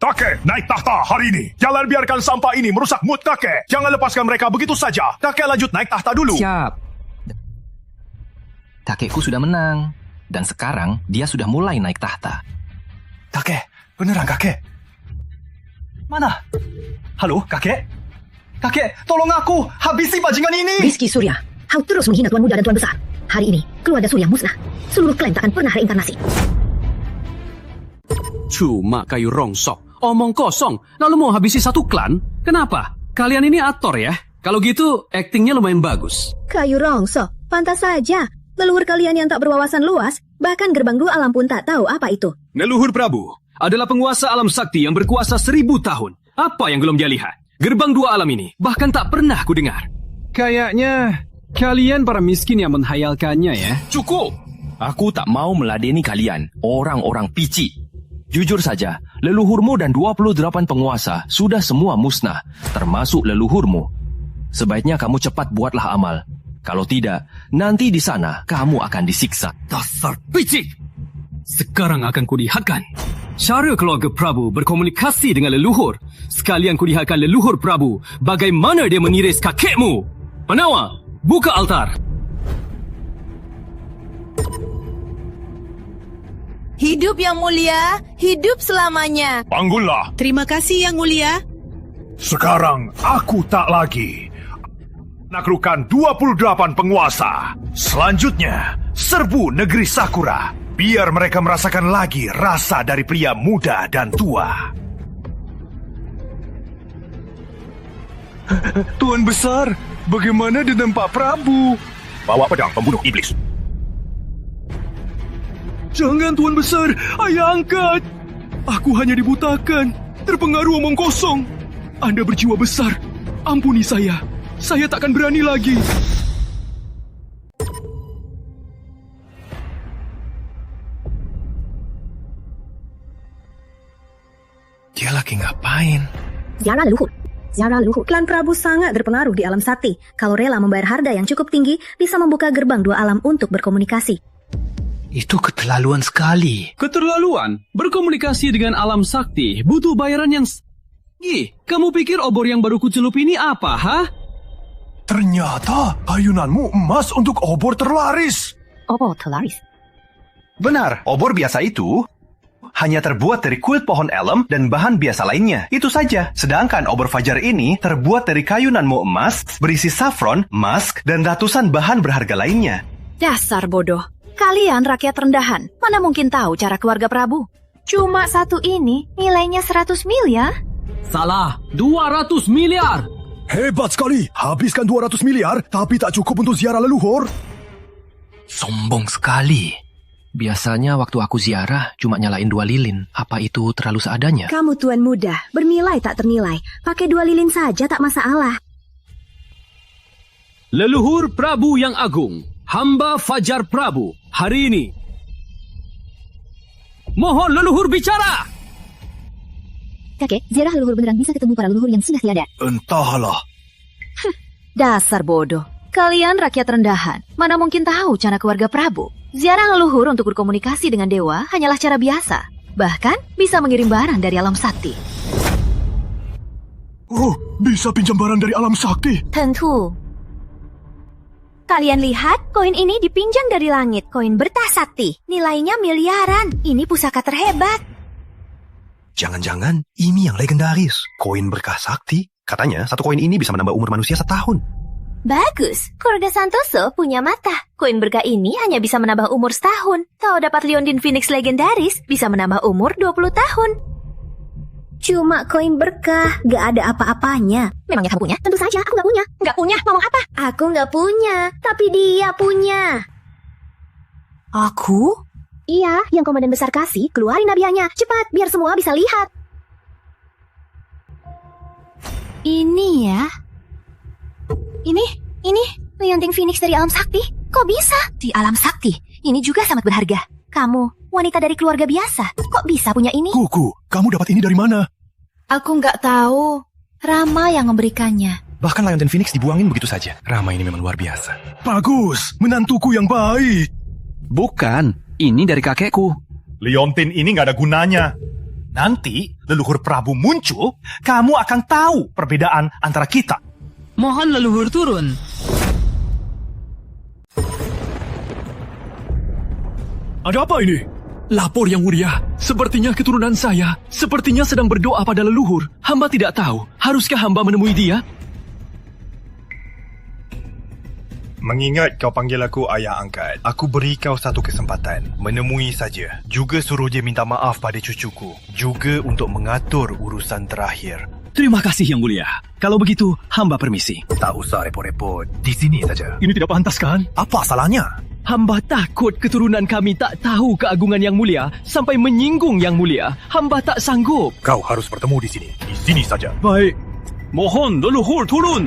Kakek, naik tahta hari ini. Jangan biarkan sampah ini merusak mood kakek. Jangan lepaskan mereka begitu saja. Kakek lanjut naik tahta dulu. Siap. Kakekku sudah menang. Dan sekarang, dia sudah mulai naik tahta. Kakek, beneran kakek? Mana? Halo, kakek? Kakek, tolong aku! Habisi bajingan ini! Rizky Surya, kau terus menghina Tuan Muda dan Tuan Besar. Hari ini, keluarga Surya musnah. Seluruh klan tak akan pernah reinkarnasi. Cuma kayu rongsok, omong kosong, lalu mau habisi satu klan? Kenapa? Kalian ini aktor ya? Kalau gitu, aktingnya lumayan bagus. Kayu rongsok, pantas saja. Leluhur kalian yang tak berwawasan luas, bahkan gerbang 2 alam pun tak tahu apa itu. Leluhur Prabu adalah penguasa alam sakti yang berkuasa 1000 tahun. Apa yang belum dia lihat? Gerbang 2 alam ini bahkan tak pernah ku dengar. Kayaknya kalian para miskin yang menghayalkannya ya. Cukup! Aku tak mau meladeni kalian, orang-orang pici. Jujur saja, leluhurmu dan 28 penguasa sudah semua musnah, termasuk leluhurmu. Sebaiknya kamu cepat buatlah amal. Kalau tidak, nanti di sana kamu akan disiksa. Dasar picik! Sekarang akan kulihatkan. Cara keluarga Prabu berkomunikasi dengan leluhur. Sekalian kulihatkan leluhur Prabu bagaimana dia mengiris kakekmu. Penawa, buka altar. Hidup yang mulia, hidup selamanya. Panggullah. Terima kasih yang mulia. Sekarang aku tak lagi. Naklukan 28 penguasa. Selanjutnya, serbu negeri Sakura. Biar mereka merasakan lagi rasa dari pria muda dan tua. Tuan Besar, bagaimana dengan Pak Prabu? Bawa pedang pembunuh iblis. Jangan Tuan Besar, ayah angkat. Aku hanya dibutakan, terpengaruh omong kosong. Anda berjiwa besar, ampuni saya. Saya takkan berani lagi. Dia lagi ngapain? Ziarah leluhur. Klan Prabu sangat berpengaruh di alam sakti. Kalau rela membayar harga yang cukup tinggi, bisa membuka gerbang 2 alam untuk berkomunikasi. Itu keterlaluan sekali. Keterlaluan? Berkomunikasi dengan alam sakti butuh bayaran yang... Kamu pikir obor yang baru kucelup ini apa, ha? Ternyata ayunanmu emas untuk obor terlaris. Obor terlaris? Benar, obor biasa itu hanya terbuat dari kulit pohon elem dan bahan biasa lainnya. Itu saja. Sedangkan obor fajar ini terbuat dari kayu nanmu emas, berisi saffron, musk, dan ratusan bahan berharga lainnya. Dasar bodoh. Kalian rakyat rendahan. Mana mungkin tahu cara keluarga Prabu? Cuma satu ini nilainya 100 miliar. Salah, 200 miliar. Hebat sekali. Habiskan 200 miliar, tapi tak cukup untuk ziarah leluhur. Sombong sekali. Biasanya waktu aku ziarah cuma nyalain 2 lilin. Apa itu terlalu seadanya? Kamu tuan muda, bernilai tak ternilai. Pakai 2 lilin saja tak masalah. Leluhur Prabu yang agung, hamba Fajar Prabu, hari ini. Mohon leluhur bicara! Kakek, ziarah leluhur beneran bisa ketemu para leluhur yang sudah tiada. Entahlah. Dasar bodoh. Kalian rakyat rendahan. Mana mungkin tahu cara keluarga Prabu? Ziarah leluhur untuk berkomunikasi dengan dewa hanyalah cara biasa. Bahkan bisa mengirim barang dari alam sakti. Oh, bisa pinjam barang dari alam sakti? Tentu. Kalian lihat, koin ini dipinjam dari langit. Koin bertah sakti. Nilainya miliaran. Ini pusaka terhebat. Jangan-jangan ini yang legendaris. Koin berkah sakti. Katanya satu koin ini bisa menambah umur manusia setahun. Bagus, keluarga Santoso punya mata. Koin berkah ini hanya bisa menambah umur setahun. Kalau dapat Leondin Phoenix legendaris, bisa menambah umur 20 tahun. Cuma koin berkah, gak ada apa-apanya. Memangnya kamu punya? Tentu saja, aku gak punya. Gak punya, ngomong apa? Aku gak punya, tapi dia punya. Aku? Iya, yang komandan besar kasih, keluarin hadiahnya. Cepat, biar semua bisa lihat. Ini ya. Ini Leonding Phoenix dari alam sakti. Kok bisa? Di alam sakti, ini juga sangat berharga. Kamu, wanita dari keluarga biasa, kok bisa punya ini? Kuku, kamu dapat ini dari mana? Aku nggak tahu. Rama yang memberikannya. Bahkan Leonding Phoenix dibuangin begitu saja. Rama ini memang luar biasa. Bagus, menantuku yang baik. Bukan, ini dari kakekku. Leontin ini nggak ada gunanya. Nanti leluhur Prabu muncul, kamu akan tahu perbedaan antara kita. Mohon leluhur turun. Ada apa ini? Lapor yang mulia. Sepertinya keturunan saya. Sepertinya sedang berdoa pada leluhur. Hamba tidak tahu. Haruskah hamba menemui dia? Mengingat kau panggil aku ayah angkat, aku beri kau satu kesempatan. Menemui saja. Juga suruh dia minta maaf pada cucuku. Juga untuk mengatur urusan terakhir. Terima kasih yang mulia. Kalau begitu, hamba permisi. Tak usah repot-repot. Di sini saja. Ini tidak pantas kan? Apa salahnya? Hamba takut keturunan kami tak tahu keagungan yang mulia sampai menyinggung yang mulia. Hamba tak sanggup. Kau harus bertemu di sini. Di sini saja. Baik. Mohon leluhur turun.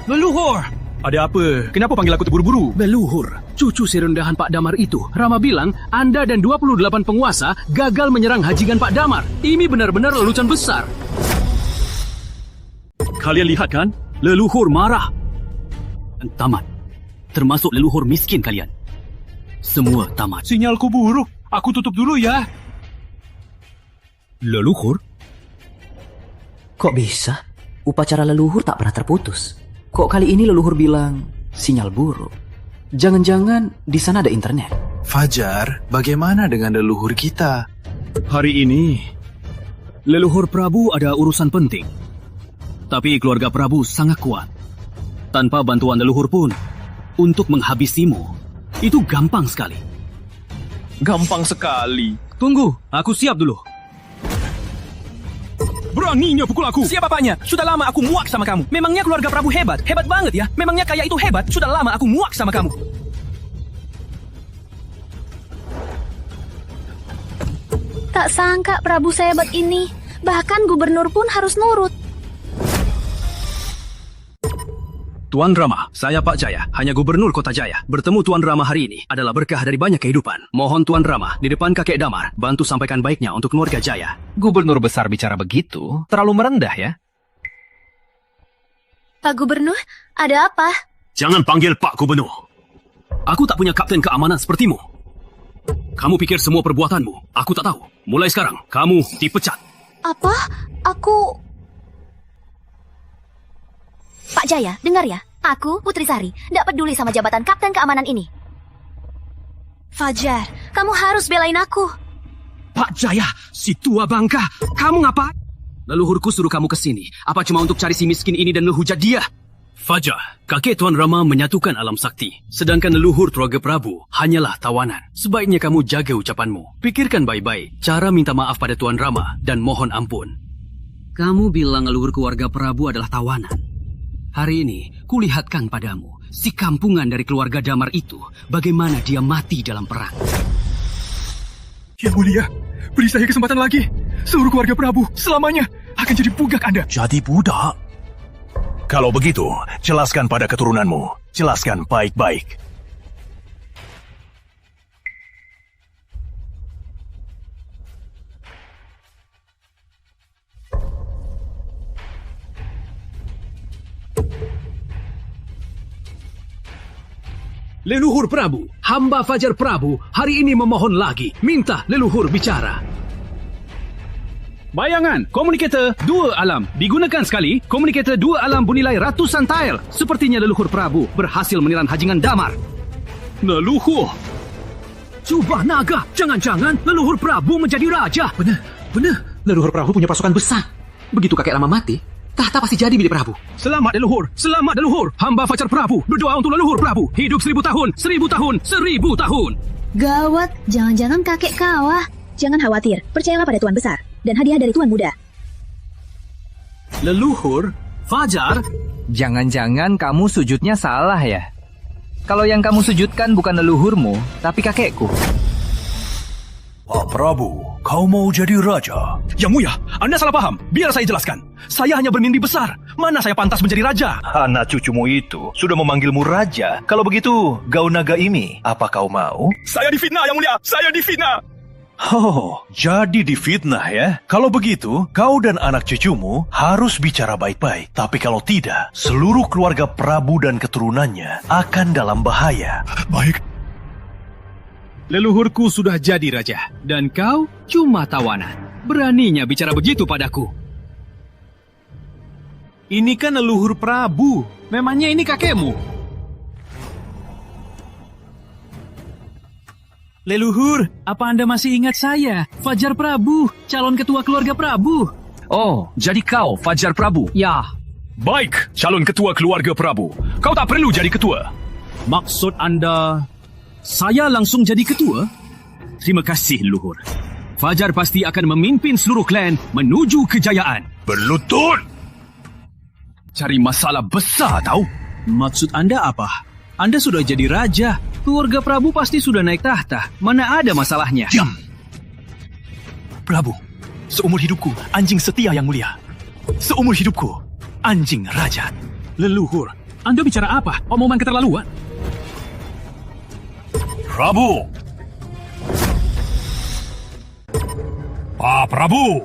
Leluhur! Ada apa? Kenapa panggil aku terburu-buru? Leluhur, cucu serendahan Pak Damar itu. Rama bilang, Anda dan 28 penguasa gagal menyerang hajingan Pak Damar. Ini benar-benar lelucon besar. Kalian lihat kan? Leluhur marah. Tamat. Termasuk leluhur miskin kalian. Semua tamat. Sinyalku buruk. Aku tutup dulu ya. Leluhur? Kok bisa? Upacara leluhur tak pernah terputus. Kok kali ini leluhur bilang sinyal buruk? Jangan-jangan di sana ada internet. Fajar, bagaimana dengan leluhur kita? Hari ini, leluhur Prabu ada urusan penting. Tapi keluarga Prabu sangat kuat. Tanpa bantuan leluhur pun, untuk menghabisimu, itu gampang sekali. Gampang sekali. Tunggu, aku siap dulu. Beraninya pukul aku. Siapa bapaknya? Sudah lama aku muak sama kamu. Memangnya keluarga Prabu hebat? Hebat banget ya. Memangnya kaya itu hebat? Sudah lama aku muak sama kamu. Tak sangka Prabu sehebat ini. Bahkan gubernur pun harus nurut. Tuan Rama, saya Pak Jaya, hanya gubernur Kota Jaya. Bertemu Tuan Rama hari ini adalah berkah dari banyak kehidupan. Mohon Tuan Rama, di depan kakek Damar, bantu sampaikan baiknya untuk keluarga Jaya. Gubernur besar bicara begitu, terlalu merendah ya. Pak Gubernur, ada apa? Jangan panggil Pak Gubernur. Aku tak punya kapten keamanan sepertimu. Kamu pikir semua perbuatanmu, aku tak tahu. Mulai sekarang, kamu dipecat. Apa? Aku... Pak Jaya, dengar ya. Aku, Putri Sari, tidak peduli sama jabatan Kapten Keamanan ini. Fajar, kamu harus belain aku. Pak Jaya, si tua bangka, kamu ngapa? Leluhurku suruh kamu ke sini. Apa cuma untuk cari si miskin ini dan menghujat dia? Fajar, kakek Tuan Rama menyatukan alam sakti. Sedangkan leluhur Keluarga Prabu hanyalah tawanan. Sebaiknya kamu jaga ucapanmu. Pikirkan baik-baik cara minta maaf pada Tuan Rama dan mohon ampun. Kamu bilang leluhur keluarga Prabu adalah tawanan. Hari ini, kulihatkan padamu si kampungan dari keluarga Damar itu, bagaimana dia mati dalam perang. Yang mulia, beri saya kesempatan lagi. Seluruh keluarga Prabu selamanya akan jadi budak Anda. Jadi budak? Kalau begitu, jelaskan pada keturunanmu. Jelaskan baik-baik. Leluhur Prabu, hamba Fajar Prabu hari ini memohon lagi. Minta leluhur bicara. Bayangan, komunikator 2 alam. Digunakan sekali, komunikator 2 alam bernilai ratusan tael. Sepertinya leluhur Prabu berhasil meniran hajingan Damar. Leluhur? Jubah naga, jangan-jangan leluhur Prabu menjadi raja. Benar. Leluhur Prabu punya pasukan besar. Begitu kakek lama mati, tahta pasti jadi milik Prabu. Selamat leluhur, selamat leluhur. Hamba Fajar Prabu berdoa untuk leluhur Prabu. Hidup 1000 tahun, 1000 tahun, 1000 tahun. Gawat, jangan-jangan kakek kawah. Jangan khawatir, percayalah pada Tuan Besar dan hadiah dari Tuan Muda. Leluhur, Fajar. Jangan-jangan kamu sujudnya salah ya? Kalau yang kamu sujudkan bukan leluhurmu, tapi kakekku. Pak Prabu, kau mau jadi raja? Yang Mulia, Anda salah paham. Biar saya jelaskan. Saya hanya bermimpi besar. Mana saya pantas menjadi raja? Anak cucumu itu sudah memanggilmu raja. Kalau begitu, Gaun Naga ini, apa kau mau? Saya difitnah, Yang Mulia. Saya difitnah. Oh, jadi difitnah ya? Kalau begitu, kau dan anak cucumu harus bicara baik-baik. Tapi kalau tidak, seluruh keluarga Prabu dan keturunannya akan dalam bahaya. Baik. Leluhurku sudah jadi raja, dan kau cuma tawanan. Beraninya bicara begitu padaku. Ini kan leluhur Prabu. Memangnya ini kakekmu? Leluhur, apa Anda masih ingat saya? Fajar Prabu, calon ketua keluarga Prabu. Oh, jadi kau Fajar Prabu? Ya. Baik, calon ketua keluarga Prabu. Kau tak perlu jadi ketua. Maksud Anda, saya langsung jadi ketua? Terima kasih, leluhur. Fajar pasti akan memimpin seluruh klan menuju kejayaan. Berlutut! Cari masalah besar, tahu? Maksud Anda apa? Anda sudah jadi raja. Keluarga Prabu pasti sudah naik tahta. Mana ada masalahnya? Diam! Prabu, seumur hidupku, anjing setia Yang Mulia. Seumur hidupku, anjing raja. Leluhur, Anda bicara apa? Omongan keterlaluan. Prabu! Pak Prabu!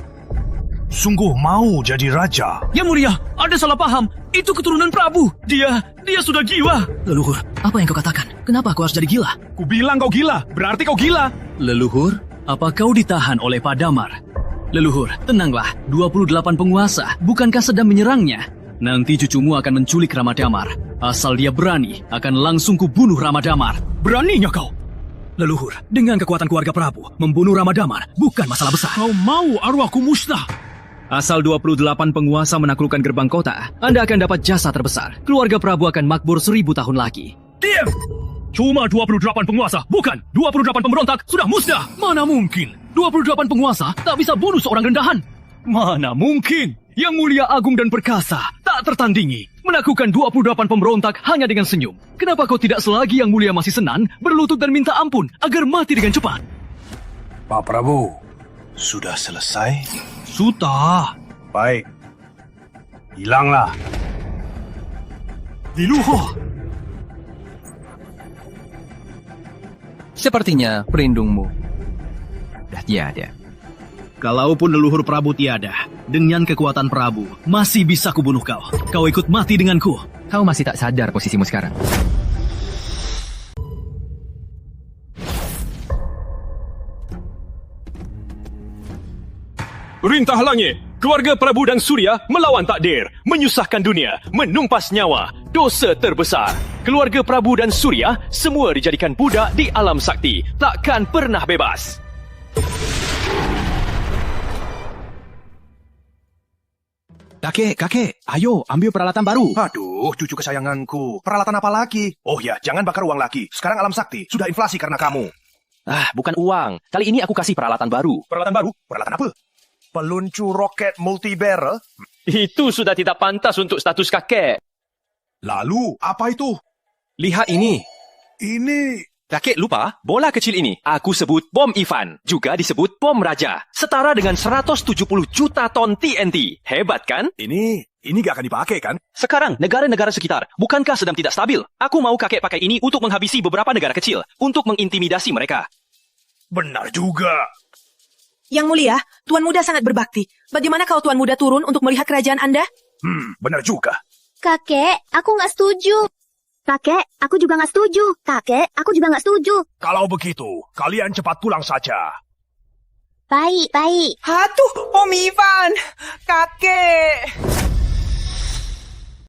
Sungguh mau jadi raja? Yang Mulia, Anda salah paham. Itu keturunan Prabu. Dia sudah gila. Leluhur, apa yang kau katakan? Kenapa kau harus jadi gila? Ku bilang kau gila, berarti kau gila. Leluhur, apa kau ditahan oleh Pak Damar? Leluhur, tenanglah. 28 penguasa, bukankah sedang menyerangnya? Nanti cucumu akan menculik Rama Damar. Asal dia berani, akan langsung kubunuh Rama Damar. Beraninya kau? Leluhur, dengan kekuatan keluarga Prabu, membunuh Rama Damar bukan masalah besar. Kau mau arwahku musnah? Asal 28 penguasa menaklukkan gerbang kota, Anda akan dapat jasa terbesar. Keluarga Prabu akan makmur 1000 tahun lagi. Diam! Cuma 28 penguasa, bukan 28 pemberontak sudah musnah. Mana mungkin? 28 penguasa tak bisa bunuh seorang rendahan. Mana mungkin? Yang Mulia Agung dan Perkasa tak tertandingi. Menaklukkan 28 pemberontak hanya dengan senyum. Kenapa kau tidak selagi Yang Mulia masih senang, berlutut dan minta ampun agar mati dengan cepat? Pak Prabu, sudah selesai? Sudah. Baik. Hilanglah. Leluhur. Sepertinya pelindungmu sudah tiada. Kalaupun leluhur Prabu tiada, dengan kekuatan Prabu, masih bisa kubunuh kau. Kau ikut mati denganku. Kau masih tak sadar posisimu sekarang. Perintah langit, Keluarga Prabu dan Surya melawan takdir, menyusahkan dunia, menumpas nyawa, dosa terbesar. Keluarga Prabu dan Surya semua dijadikan budak di alam sakti, takkan pernah bebas. Kakek, ayo ambil peralatan baru. Aduh, cucu kesayanganku. Peralatan apa lagi? Oh ya, jangan bakar uang lagi. Sekarang alam sakti sudah inflasi karena kamu. Bukan uang. Kali ini aku kasih peralatan baru. Peralatan baru? Peralatan apa? Peluncur roket multi-barrel? Itu sudah tidak pantas untuk status kakek. Lalu, apa itu? Lihat ini. Ini... Kakek lupa, bola kecil ini aku sebut bom Ivan, juga disebut bom raja. Setara dengan 170 juta ton TNT. Hebat kan? Ini gak akan dipakai kan? Sekarang, negara-negara sekitar, bukankah sedang tidak stabil? Aku mau kakek pakai ini untuk menghabisi beberapa negara kecil, untuk mengintimidasi mereka. Benar juga. Yang mulia, Tuan Muda sangat berbakti. Bagaimana kalau Tuan Muda turun untuk melihat kerajaan Anda? Benar juga. Kakek, aku nggak setuju. Kakek, aku juga nggak setuju. Kakek, aku juga nggak setuju. Kalau begitu, kalian cepat pulang saja. Baik. Hatuh, Om Ivan. Kakek.